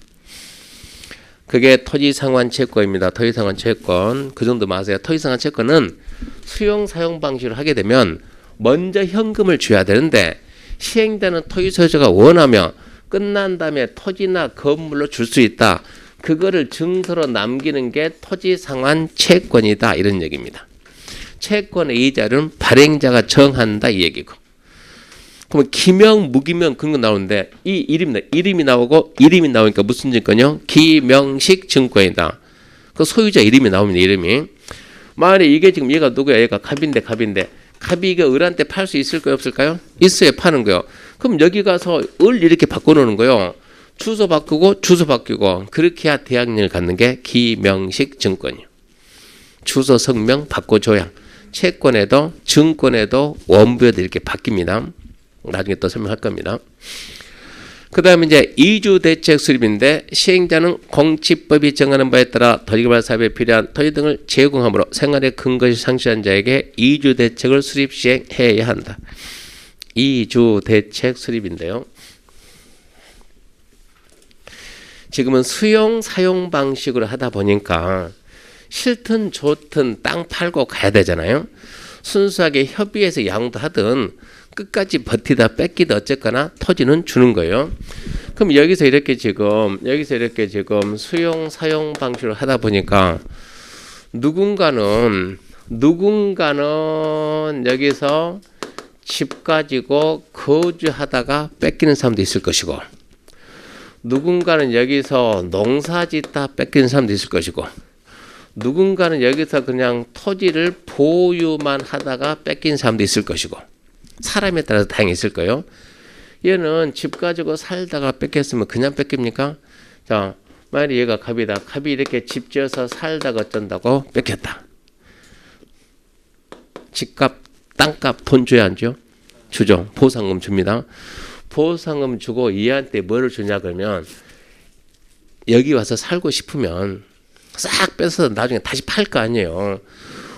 그게 토지상환 채권입니다. 토지상환 채권. 그 정도 마세요. 토지상환 채권은 수용 사용 방식으로 하게 되면 먼저 현금을 줘야 되는데 시행자는 토지 소유자가 원하며 끝난 다음에 토지나 건물로 줄 수 있다. 그거를 증서로 남기는 게 토지상환 채권이다. 이런 얘기입니다. 채권의 이자는 발행자가 정한다. 이 얘기고. 그러면 기명, 무기명 그런 거 나오는데 이 이름이 나오고 이름이 나오니까 무슨 증권이요? 기명식 증권이다. 그 소유자 이름이 나옵니다. 이름이. 만약에 이게 지금 얘가 누구야? 얘가 갑인데 갑이 이거 을한테 팔 수 있을까요? 없을까요? 있어야 파는 거요. 그럼 여기 가서 을 이렇게 바꿔놓는 거요. 주소 바꾸고 주소 바뀌고 그렇게 해야 대항력을 갖는 게 기명식 증권이요. 주소 성명 바꿔줘야 채권에도 증권에도 원부에도 이렇게 바뀝니다. 나중에 또 설명할 겁니다. 그 다음에 이제 이주대책 수립인데 시행자는 공치법이 정하는 바에 따라 토지개발 사업에 필요한 토지 등을 제공함으로 생활의 근거시 상실한 자에게 이주대책을 수립 시행해야 한다. 이주대책 수립인데요. 지금은 수용 사용 방식으로 하다 보니까 싫든 좋든 땅 팔고 가야 되잖아요. 순수하게 협의해서 양도 하든 끝까지 버티다 뺏기다 어쨌거나 토지는 주는 거예요. 그럼 여기서 이렇게 지금 수용 사용 방식으로 하다 보니까 누군가는 여기서 집 가지고 거주하다가 뺏기는 사람도 있을 것이고 누군가는 여기서 농사짓다 뺏기는 사람도 있을 것이고 누군가는 여기서 그냥 토지를 보유만 하다가 뺏긴 사람도 있을 것이고 사람에 따라서 다양히 있을 거예요. 얘는 집 가지고 살다가 뺏겼으면 그냥 뺏깁니까? 자, 만약 얘가 갑이다. 갑이 이렇게 집 지어서 살다가 어쩐다고 뺏겼다. 집값, 땅값 돈 줘야 안 줘? 주죠. 보상금 줍니다. 보상금 주고 얘한테 뭐를 주냐 그러면 여기 와서 살고 싶으면 싹 뺏어서 나중에 다시 팔 거 아니에요.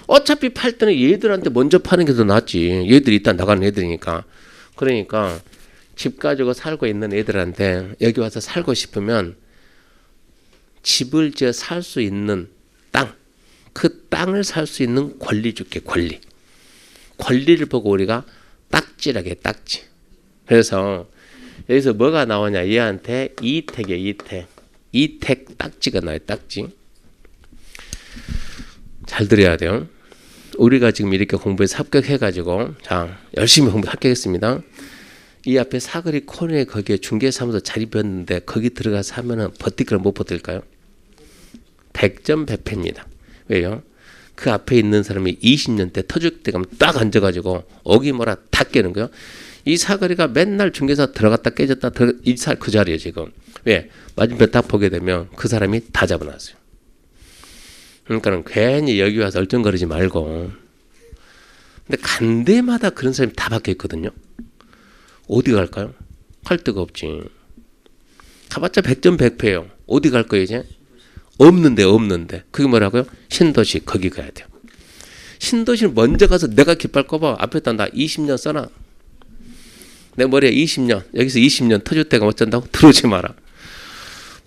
어차피 팔 때는 얘들한테 먼저 파는 게 더 낫지. 얘들이 일단 나가는 애들이니까. 그러니까 집 가지고 살고 있는 애들한테 여기 와서 살고 싶으면 집을 지어 살 수 있는 땅, 그 땅을 살 수 있는 권리 줄게. 권리를 보고 우리가 딱지라게 딱지. 그래서 여기서 뭐가 나오냐? 얘한테 이택이에요. 이택 딱지가 나와요. 딱지. 잘 들어야 돼요. 우리가 지금 이렇게 공부해서 합격해가지고 자 열심히 합격했습니다. 이 앞에 사거리 코너에 거기에 중개사무소 자리 비었는데 거기 들어가서 하면은 버틸까요? 못 버틸까요? 100점 100패입니다. 왜요? 그 앞에 있는 사람이 20년대 터줏대 가면 딱 앉아가지고 어기뭐라 다 깨는 거예요. 이 사거리가 맨날 중개사 들어갔다 깨졌다 그 자리에 지금. 왜? 맞은편 딱 보게 되면 그 사람이 다 잡아놨어요. 그러니까는 괜히 여기 와서 얼쩡거리지 말고. 근데 간 데마다 그런 사람이 다 박혀 있거든요. 어디 갈까요? 갈 데가 없지. 가봤자 100점 100패예요. 어디 갈 거예요 이제? 없는데. 그게 뭐라고요? 신도시 거기 가야 돼요. 신도시는 먼저 가서 내가 깃발 꼽아. 앞에다 나 20년 써놔. 내 머리에 20년 여기서 20년 터줏대감 어쩐다고? 들어오지 마라.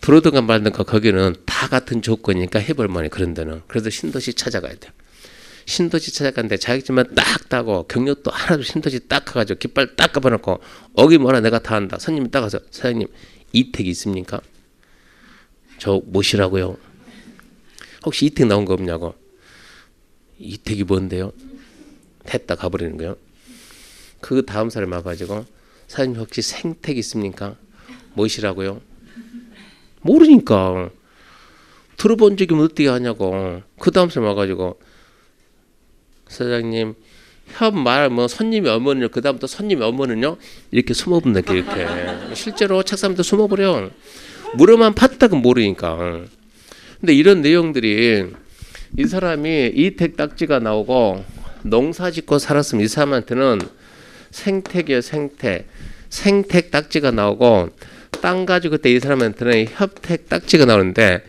들어오든가 말든가 거기는 다 같은 조건이니까 해볼 만해 그런 데는. 그래서 신도시 찾아가야 돼요. 신도시 찾아갔는데 자격증만 딱 따고 경력도 하나도 신도시 딱 가가지고 깃발 딱 꼽아놓고 어기 뭐라 내가 다 한다. 손님이 딱 가서 사장님 이택 있습니까? 저 뭐시라고요? 혹시 이택 나온 거 없냐고. 이택이 뭔데요? 했다 가버리는 거예요. 그 다음 사람 와가지고 사장님 혹시 생택 있습니까? 뭐시라고요? 모르니까. 들어본 적이 어떻게 하냐고. 그 다음 사람 와가지고 사장님 협 말 뭐 손님이 오면은요. 그 다음부터 손님이 오면은요. 이렇게 숨어붙는 게 이렇게. 실제로 책상부터 숨어버려. 물어만 팠다고 모르니까. 근데 이런 내용들이 이 사람이 이택 딱지가 나오고 농사 짓고 살았으면 이 사람한테는 생택이에요. 생택 딱지가 나오고 땅 가지고 그때 이 사람한테는 협택 딱지가 나오는데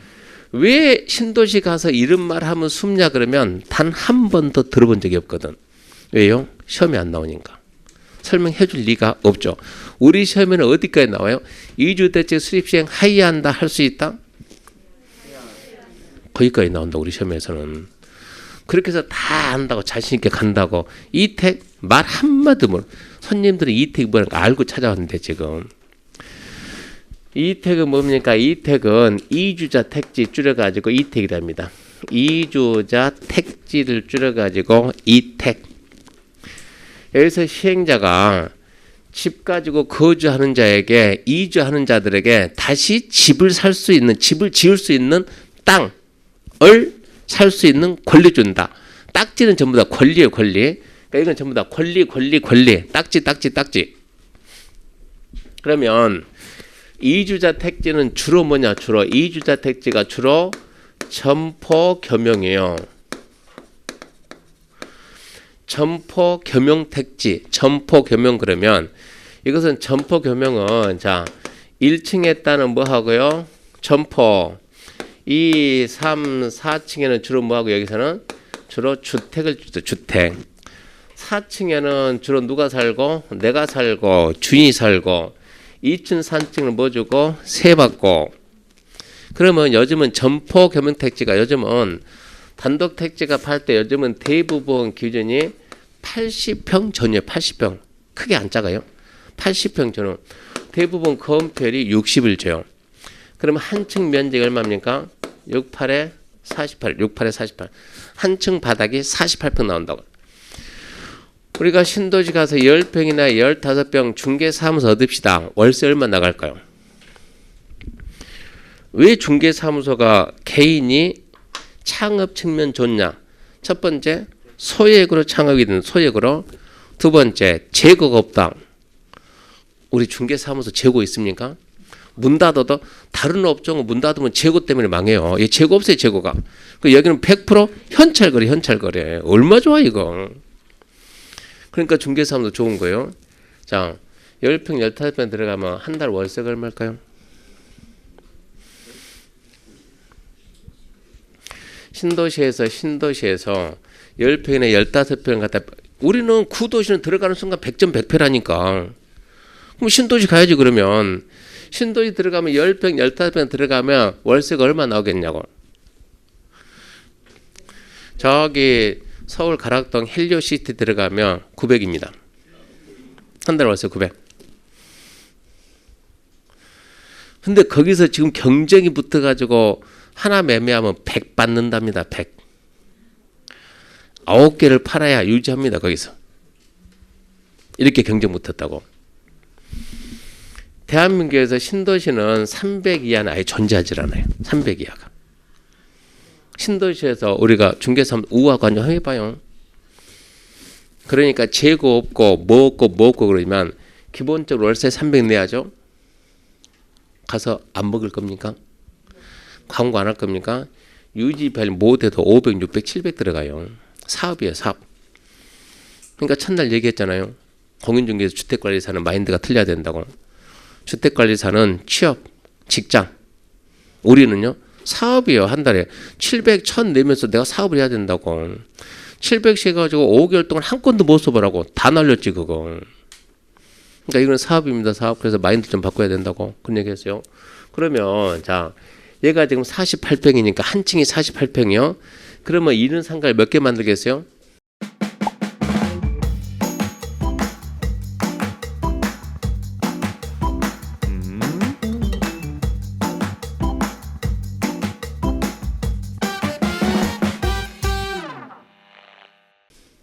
왜 신도시 가서 이런 말 하면 숨냐 그러면 단 한 번도 들어본 적이 없거든. 왜요? 시험에 안 나오니까. 설명해 줄 리가 없죠. 우리 시험에는 어디까지 나와요? 이주대책 수립시행 하이한다 할 수 있다? 거기까지 나온다 우리 시험에서는. 그렇게 해서 다 안다고 자신 있게 간다고. 이택 말 한마디 못. 손님들은 이택이 뭐라는 거 알고 찾아왔는데 지금. 이택은 뭡니까? 이택은 이주자 택지 줄여가지고 이택이랍니다. 이주자 택지를 줄여가지고 이택. 여기서 시행자가 집 가지고 거주하는 자에게 이주하는 자들에게 다시 집을 살 수 있는 집을 지을 수 있는 땅을 살 수 있는 권리 준다. 딱지는 전부 다 권리예요, 권리. 그러니까 이건 전부 다 권리. 딱지. 그러면 이주자 택지는 주로 뭐냐? 주로 이주자 택지가 주로 점포 겸용이에요. 점포 겸용 택지, 점포 겸용 그러면 이것은 점포 겸용은 자 1층에 따는 뭐 하고요? 점포 2, 3, 4층에는 주로 뭐 하고 여기서는 주로 주택을 주죠. 주택 4층에는 주로 누가 살고 내가 살고 주인이 살고 2층, 3층은 뭐 주고 세 받고. 그러면 요즘은 점포 겸용 택지가 요즘은 단독 택지가 팔 때 요즘은 대부분 기준이 80평 전이에요. 80평. 크게 안 작아요. 80평 전후. 대부분 건폐율이 60을 줘요. 그러면 한 층 면적이 얼마입니까? 68에 48. 한 층 바닥이 48평 나온다고. 우리가 신도시 가서 10평이나 15평 중개사무소 얻읍시다. 월세 얼마 나갈까요? 왜 중개사무소가 개인이 창업 측면 좋냐? 첫 번째 소액으로 창업이 되는 소액으로. 두 번째 재고가 없다. 우리 중개사무소 재고 있습니까? 문 닫아도 다른 업종은 문 닫으면 재고 때문에 망해요. 이 재고 없어요. 재고가. 그 여기는 100% 현찰거래. 얼마 좋아 이거. 그러니까 중개사무소 좋은 거예요. 자 10평 15평 들어가면 한 달 월세가 얼마일까요? 신도시에서 10평이나 15평 갖다 우리는 구도시는 들어가는 순간 100점 100패라니까. 그럼 신도시 가야지 그러면. 신도시 들어가면 10평 15평 들어가면 월세가 얼마 나오겠냐고. 저기 서울 가락동 헬리오시티 들어가면 900입니다. 한 달 월세 900. 근데 거기서 지금 경쟁이 붙어가지고 하나 매매하면 100 받는답니다. 100. 9개를 팔아야 유지합니다. 거기서. 이렇게 경쟁 붙었다고. 대한민국에서 신도시는 300 이하는 아예 존재하지 않아요. 300 이하가. 신도시에서 우리가 중개사업 우화관정 해봐요. 그러니까 재고 없고 뭐 없고 그러면 기본적으로 월세 300 내야죠. 가서 안 먹을 겁니까? 광고 안 할 겁니까? 유지비를 못해도 500, 600, 700 들어가요. 사업이에요, 사업. 그러니까 첫날 얘기했잖아요. 공인중개에서 주택관리사는 마인드가 틀려야 된다고. 주택관리사는 취업, 직장. 우리는요, 사업이에요. 한 달에 700, 1000 내면서 내가 사업을 해야 된다고. 700씩 해가지고 5개월 동안 한 건도 못 써보라고. 다 날렸지, 그거. 그러니까 이건 사업입니다, 사업. 그래서 마인드 좀 바꿔야 된다고. 그런 얘기 했어요. 그러면, 자, 얘가 지금 48평이니까 한 층이 48평이요. 그러면 이런 상가를 몇 개 만들겠어요?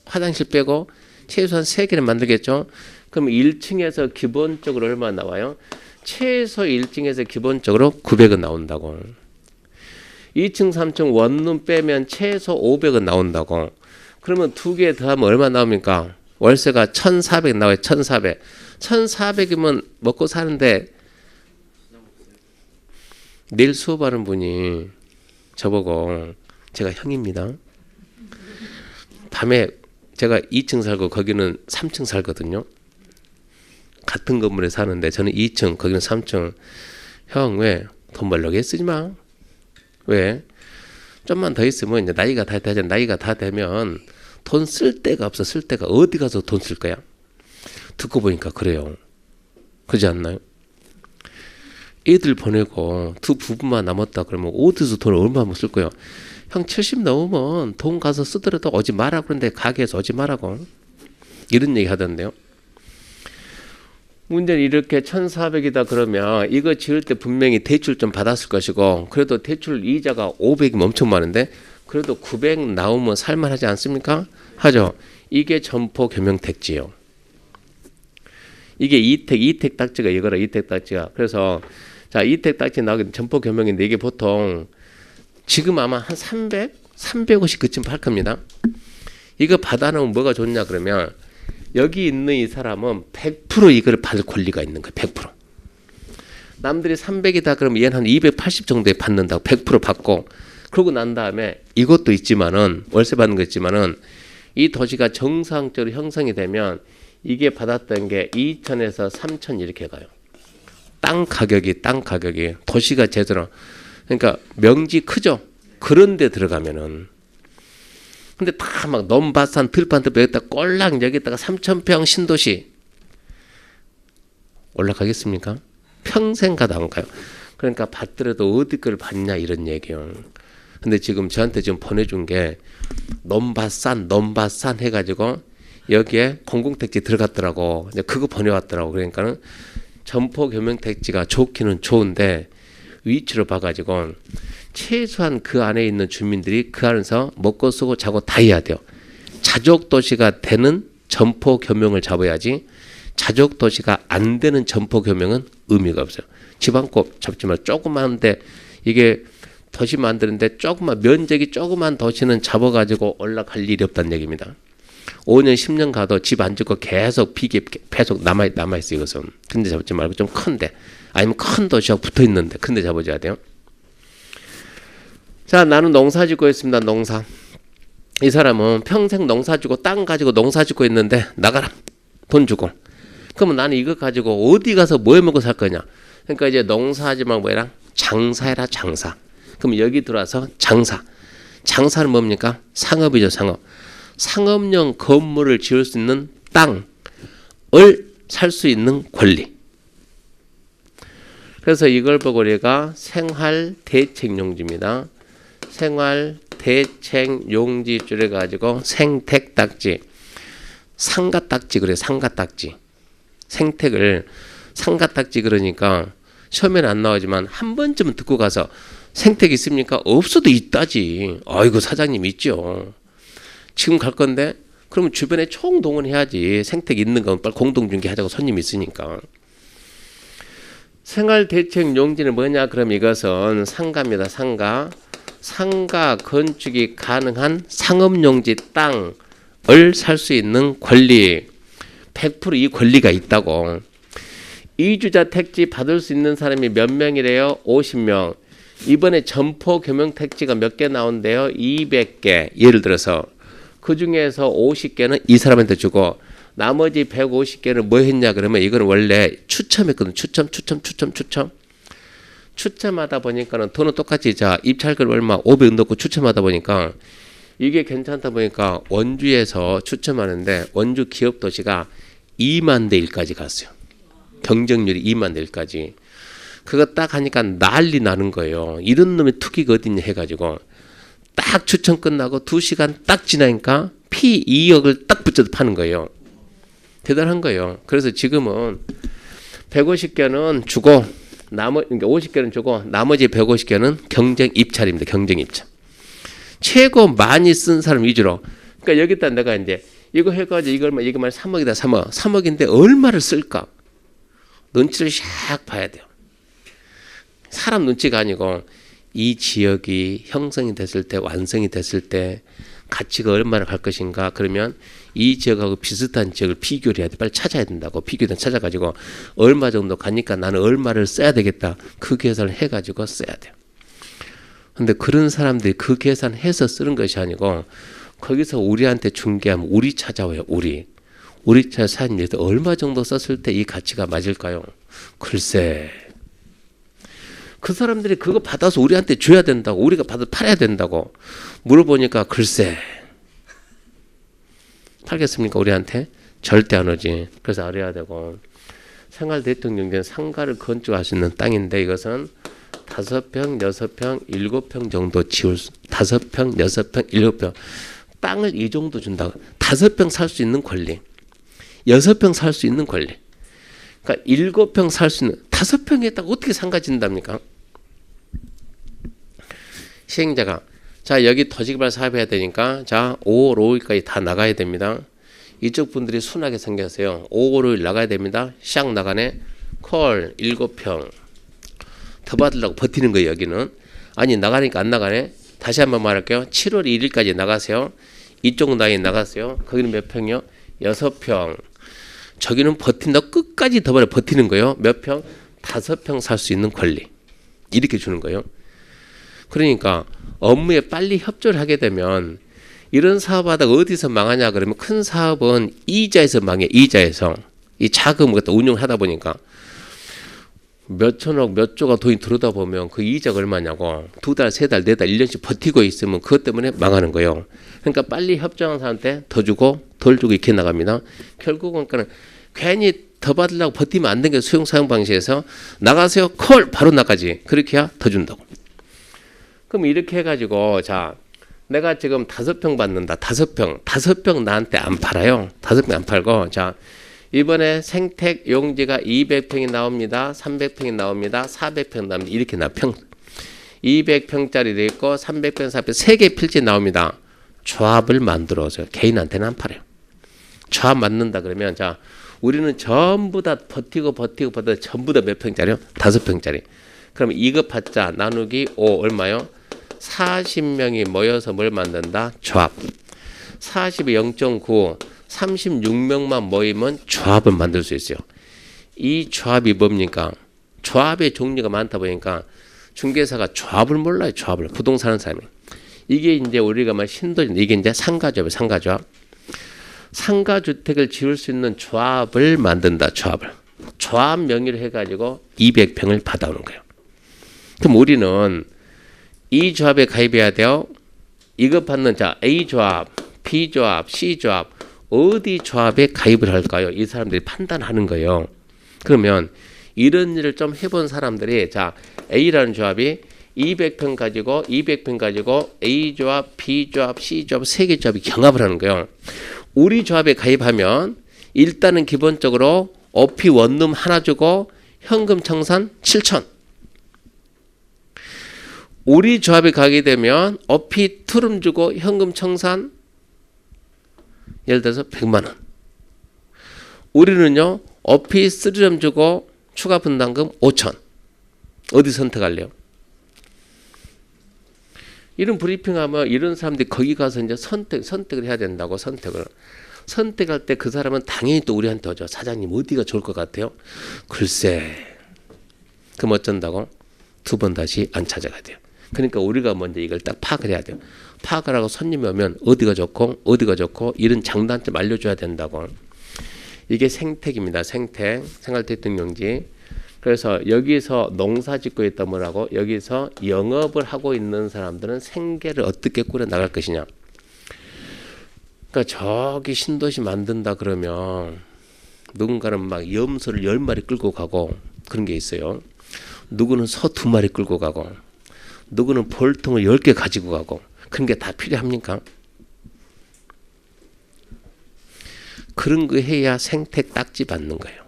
화장실 빼고 최소한 3개는 만들겠죠. 그럼 1층에서 기본적으로 얼마 나와요? 최소 1층에서 기본적으로 900은 나온다고. 2층, 3층 원룸 빼면 최소 500은 나온다고. 그러면 2개 더하면 얼마 나옵니까? 월세가 1,400 나와요. 1,400. 1,400이면 먹고 사는데 내일 수업하는 분이 저보고 제가 형입니다. 밤에 제가 2층 살고 거기는 3층 살거든요. 같은 건물에 사는데 저는 2층 거기는 3층. 형 왜 돈 벌려고 쓰지 마. 왜? 좀만 더 있으면 이제 나이가 다 되잖아. 나이가 다 되면 돈 쓸 데가 없어. 쓸 데가 어디 가서 돈 쓸 거야? 듣고 보니까 그래요. 그러지 않나요? 애들 보내고 두 부부만 남았다 그러면 어디서 돈을 얼마나 쓸 거야? 형 70 넘으면 돈 가서 쓰더라도 오지 마라. 그런데 가게에서 오지 마라고. 이런 얘기 하던데요. 문제는 이렇게 1,400이다 그러면 이거 지을 때 분명히 대출 좀 받았을 것이고 그래도 대출 이자가 500이면 엄청 많은데 그래도 900 나오면 살만하지 않습니까? 하죠. 이게 점포 겸용택지요. 이게 이택 딱지가 이거라. 이택 딱지가. 그래서 자 이택 딱지 나오게 점포 겸용인데 이게 보통 지금 아마 한 350 그쯤 팔 겁니다. 이거 받아놓으면 뭐가 좋냐 그러면 여기 있는 이 사람은 100% 이걸 받을 권리가 있는 거예요. 100%. 남들이 300이다 그러면 얘는 한 280 정도에 받는다고 100% 받고 그러고 난 다음에 이것도 있지만은 월세 받는 거 있지만은 이 도시가 정상적으로 형성이 되면 이게 받았던 게 2천에서 3천 이렇게 가요. 땅 가격이 도시가 제대로 그러니까 명지 크죠. 그런 데 들어가면은 근데 다 막 넘바산 들판들 여기다 꼴랑 여기다가 3,000평 신도시 올라가겠습니까? 평생 가다 안 가요. 그러니까 받더라도 어디 걸 받냐 이런 얘기예요. 근데 지금 저한테 지금 보내준 게 넘바산 해가지고 여기에 공공택지 들어갔더라고. 이제 그거 보내왔더라고. 그러니까는 점포 겸용택지가 좋기는 좋은데 위치로 봐가지고 최소한 그 안에 있는 주민들이 그 안에서 먹고 쓰고 자고 다 해야 돼요. 자족도시가 되는 점포 겸용을 잡아야지 자족도시가 안 되는 점포 겸용은 의미가 없어요. 집 한 곳 잡지만 조그만데 이게 도시 만드는데 조그만 면적이 조그만 도시는 잡아가지고 올라갈 일이 없다는 얘기입니다. 5년 10년 가도 집 안 짓고 계속 빚이 계속 남아있어요. 이것은. 근데 잡지 말고 좀 큰데 아니면 큰 도시하고 붙어있는데 큰데 잡아줘야 돼요. 자, 나는 농사 짓고 있습니다. 농사. 이 사람은 평생 농사 짓고 땅 가지고 농사 짓고 있는데 나가라. 돈 주고. 그러면 나는 이거 가지고 어디 가서 뭐 해먹고 살 거냐. 그러니까 이제 농사하지 말고 뭐라 장사해라 장사. 그럼 여기 들어와서 장사. 장사는 뭡니까? 상업이죠. 상업. 상업용 건물을 지을 수 있는 땅을 살 수 있는 권리. 그래서 이걸 보고 우리가 생활대책용지입니다. 생활대책용지 줄여가지고 생택딱지. 상가딱지 그래. 상가딱지. 생택을 상가딱지 그러니까 시험에는 안 나오지만 한 번쯤은 듣고 가서 생택 있습니까? 없어도 있다지. 아이고 사장님 있죠. 지금 갈 건데 그러면 주변에 총동원해야지. 생택 있는 건 빨리 공동중개하자고 손님 있으니까. 생활대책용지는 뭐냐? 그럼 이것은 상가입니다. 상가. 상가 건축이 가능한 상업용지 땅을 살 수 있는 권리 100% 이 권리가 있다고. 이주자 택지 받을 수 있는 사람이 몇 명이래요? 50명. 이번에 점포 겸용 택지가 몇 개 나온대요? 200개. 예를 들어서 그 중에서 50개는 이 사람한테 주고 나머지 150개는 뭐 했냐 그러면 이거는 원래 추첨했거든. 추첨하다 보니까는 돈은 똑같이 자 입찰금 얼마 500 넣고 추첨하다 보니까 이게 괜찮다 보니까 원주에서 추첨하는데 원주 기업도시가 2만 대 1까지 갔어요. 경쟁률이 2만 대 1까지. 그거 딱 하니까 난리 나는 거예요. 이런 놈의 투기가 어딨냐 해가지고 딱 추첨 끝나고 2시간 딱 지나니까 피 2억을 딱 붙여서 파는 거예요. 대단한 거예요. 그래서 지금은 150개는 주고 그러니까 50개는 주고 나머지 150개는 경쟁 입찰입니다. 경쟁 입찰. 최고 많이 쓴 사람 위주로. 그러니까 여기다 내가 이제 이거 해가지고 이거만 3억이다 3억. 3억인데 얼마를 쓸까? 눈치를 샥 봐야 돼요. 사람 눈치가 아니고 이 지역이 형성이 됐을 때 완성이 됐을 때 가치가 얼마나 갈 것인가. 그러면 이 지역하고 비슷한 지역을 비교를 해야 돼. 빨리 찾아야 된다고. 비교를 찾아가지고 얼마 정도 가니까 나는 얼마를 써야 되겠다. 그 계산을 해가지고 써야 돼요. 근데 그런 사람들이 그 계산해서 쓰는 것이 아니고 거기서 우리한테 중개하면 우리 찾아와요. 우리 차 사장님들 얼마 정도 썼을 때 이 가치가 맞을까요? 글쎄. 그 사람들이 그거 받아서 우리한테 줘야 된다고. 우리가 받아 팔아야 된다고. 물어보니까 글쎄. 팔겠습니까? 우리한테? 절대 안 오지. 그래서 알아야 되고. 생활 대통령제는 상가를 건축할 수 있는 땅인데 이것은 5평, 6평, 7평 정도 지을 수 5평, 6평, 7평. 땅을 이 정도 준다고. 5평 살 수 있는 권리. 6평 살 수 있는 권리. 그러니까 7평 살 수 있는 5평에다가 어떻게 상가 진답니까? 시행자가 자 여기 토지개발 사업해야 되니까 자 5월 5일까지 다 나가야 됩니다. 이쪽 분들이 순하게 생겼어요. 5월 5일 나가야 됩니다. 샥 나가네. 콜 7평 더 받으려고 버티는 거예요. 여기는 아니 나가니까 안 나가네. 다시 한번 말할게요. 7월 1일까지 나가세요. 이쪽 라인 나가세요. 거기는 몇 평이요? 6평. 저기는 버틴다. 끝까지 더 버티는 거예요. 몇 평? 5평 살 수 있는 권리. 이렇게 주는 거예요. 그러니까 업무에 빨리 협조를 하게 되면 이런 사업하다가 어디서 망하냐 그러면 큰 사업은 이자에서 망해. 이자에서. 이 자금을 갖다 운용하다 보니까 몇 천억 몇 조가 돈이 들어오다 보면 그 이자가 얼마냐고 2달, 3달, 4달, 1년씩 버티고 있으면 그것 때문에 망하는 거예요. 그러니까 빨리 협조하는 사람한테 더 주고 덜 주고 이렇게 나갑니다. 결국은 그러니까 괜히 더 받으려고 버티면 안 되는 게 수용 사용 방식에서 나가세요. 콜 바로 나가지. 그렇게 해야 더 준다고. 그럼 이렇게 해가지고 자 내가 지금 5평 받는다. 5평 나한테 안 팔아요. 5평 안 팔고 자 이번에 생택 용지가 200평이 나옵니다. 300평이 나옵니다. 400평 나옵니다. 이렇게 나 평 200평짜리 돼 있고 300평, 400평 3개 필지 나옵니다. 조합을 만들어서 개인한테는 안 팔아요. 조합 만든다 그러면 자 우리는 전부 다 버티고 전부 다 몇 평짜리요? 5평짜리. 그럼 이거 받자 나누기 5 얼마요? 40명이 모여서 뭘 만든다? 조합. 40이 0.9 36명만 모이면 조합을 만들 수 있어요. 이 조합이 뭡니까? 조합의 종류가 많다 보니까 중개사가 조합을 몰라요. 조합을. 부동산 하는 사람이. 이게 이제 우리가 말 신도시 이게 이제 상가조합이에요. 상가조합. 상가주택을 지을 수 있는 조합을 만든다. 조합을. 조합 명의를 해가지고 200평을 받아오는 거예요. 그럼 우리는 이 조합에 가입해야 돼요. 이거 받는 자 A조합, B조합, C조합 어디 조합에 가입을 할까요? 이 사람들이 판단하는 거예요. 그러면 이런 일을 좀 해본 사람들이 자 A라는 조합이 200평 가지고 A조합, B조합, C조합 3개 조합이 경합을 하는 거예요. 우리 조합에 가입하면 일단은 기본적으로 어피 원룸 하나 주고 현금 청산 7천. 우리 조합에 가게 되면 어피 투룸 주고 현금 청산 예를 들어서 100만 원. 우리는요 어피 3룸 주고 추가 분담금 5천. 어디 선택할래요? 이런 브리핑하면 이런 사람들이 거기 가서 이제 선택을 해야 된다고. 선택할 때 그 사람은 당연히 또 우리한테 오죠. 사장님 어디가 좋을 것 같아요? 글쎄. 그럼 어쩐다고? 2번 다시 안 찾아가야 돼요. 그러니까 우리가 먼저 이걸 딱 파악을 해야 돼요. 파악을 하고 손님이 오면 어디가 좋고 이런 장단점 알려줘야 된다고. 이게 생택입니다. 생택. 생활대통령지. 그래서 여기서 농사 짓고 있다 뭐라고? 여기서 영업을 하고 있는 사람들은 생계를 어떻게 꾸려 나갈 것이냐. 그러니까 저기 신도시 만든다 그러면 누군가는 막 염소를 10마리 끌고 가고 그런 게 있어요. 누구는 소 2마리 끌고 가고 누구는 볼통을 10개 가지고 가고 그런 게 다 필요합니까? 그런 거 해야 생택 딱지 받는 거예요.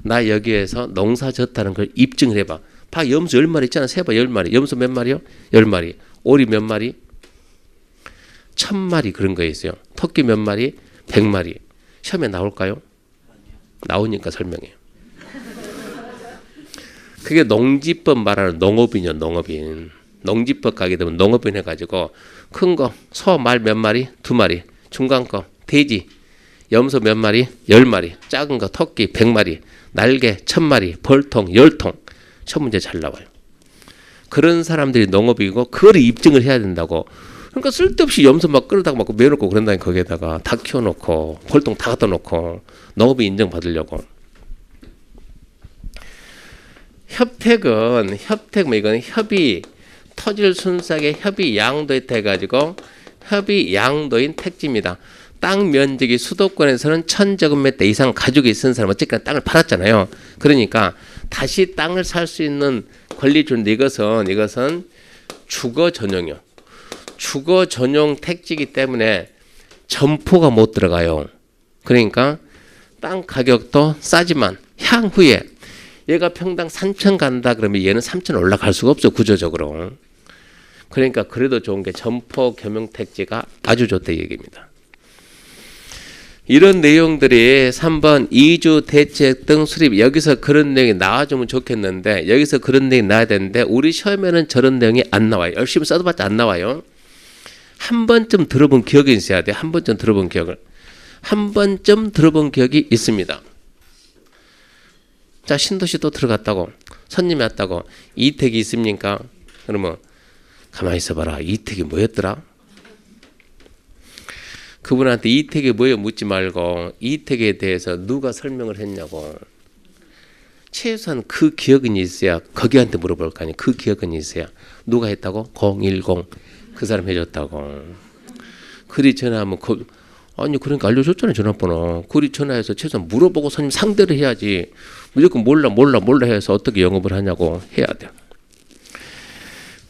나 여기에서 농사 졌다는 걸 입증을 해봐. 봐, 염소 10마리 있잖아. 세봐. 10마리. 염소 몇 마리요? 10마리. 오리 몇 마리? 1000마리 그런 거 있어요. 토끼 몇 마리? 100마리. 시험에 나올까요? 나오니까 설명해요. 그게 농지법 말하는 농업인이요. 농업인. 농지법 가게 되면 농업인 해가지고 큰 거 소 말 몇 마리? 2마리. 중간 거 돼지 염소 몇 마리? 10마리. 작은 거 토끼 100마리. 날개 1000마리. 벌통 10통. 첫 문제 잘 나와요. 그런 사람들이 농업이고 그걸 입증을 해야 된다고. 그러니까 쓸데없이 염소 막 끌어다가 막 매놓고 그런다니. 거기에다가 다 키워놓고 벌통 다 갖다 놓고 농업이 인정받으려고. 협택은 이거는 협의 토지를 순수하게 협의 양도에 해가지고 협의 양도인 택지입니다. 땅 면적이 수도권에서는 1000제곱미터 이상 가지고 있는 사람 어쨌거나 땅을 팔았잖아요. 그러니까 다시 땅을 살 수 있는 권리 주는데 이것은 주거 전용이요. 주거 전용 택지이기 때문에 점포가 못 들어가요. 그러니까 땅 가격도 싸지만 향후에 얘가 평당 3천 간다 그러면 얘는 3천 올라갈 수가 없어 구조적으로. 그러니까 그래도 좋은 게 점포 겸용 택지가 아주 좋다 이 얘기입니다. 이런 내용들이 3번 이주 대책 등 수립 여기서 그런 내용이 나와주면 좋겠는데 여기서 그런 내용이 나와야 되는데 우리 시험에는 저런 내용이 안 나와요. 열심히 써도봤자 안 나와요. 한 번쯤 들어본 기억이 있어야 돼요. 한 번쯤 들어본 기억이 있습니다. 자, 신도시 또 들어갔다고 손님이 왔다고 이택이 있습니까? 그러면 가만히 있어봐라. 이택이 뭐였더라? 그분한테 이택이 뭐예요? 묻지 말고 이택에 대해서 누가 설명을 했냐고. 최소한 그 기억은 있어야 거기한테 물어볼 거 아니에요. 그 기억은 있어야. 누가 했다고? 010 그 사람 해줬다고. 그리 전화하면 아니 그러니까 알려줬잖아요. 전화번호. 그리 전화해서 최소한 물어보고 손님 상대를 해야지. 무조건 몰라 해서 어떻게 영업을 하냐고 해야 돼요.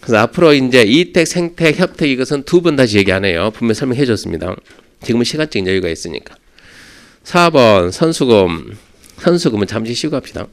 그래서 앞으로 이제 이택, 생택, 협택 이것은 2번 다시 얘기 안 해요. 분명히 설명해 줬습니다. 지금은 시간적인 여유가 있으니까. 4번 선수금. 선수금은 잠시 쉬고 합시다.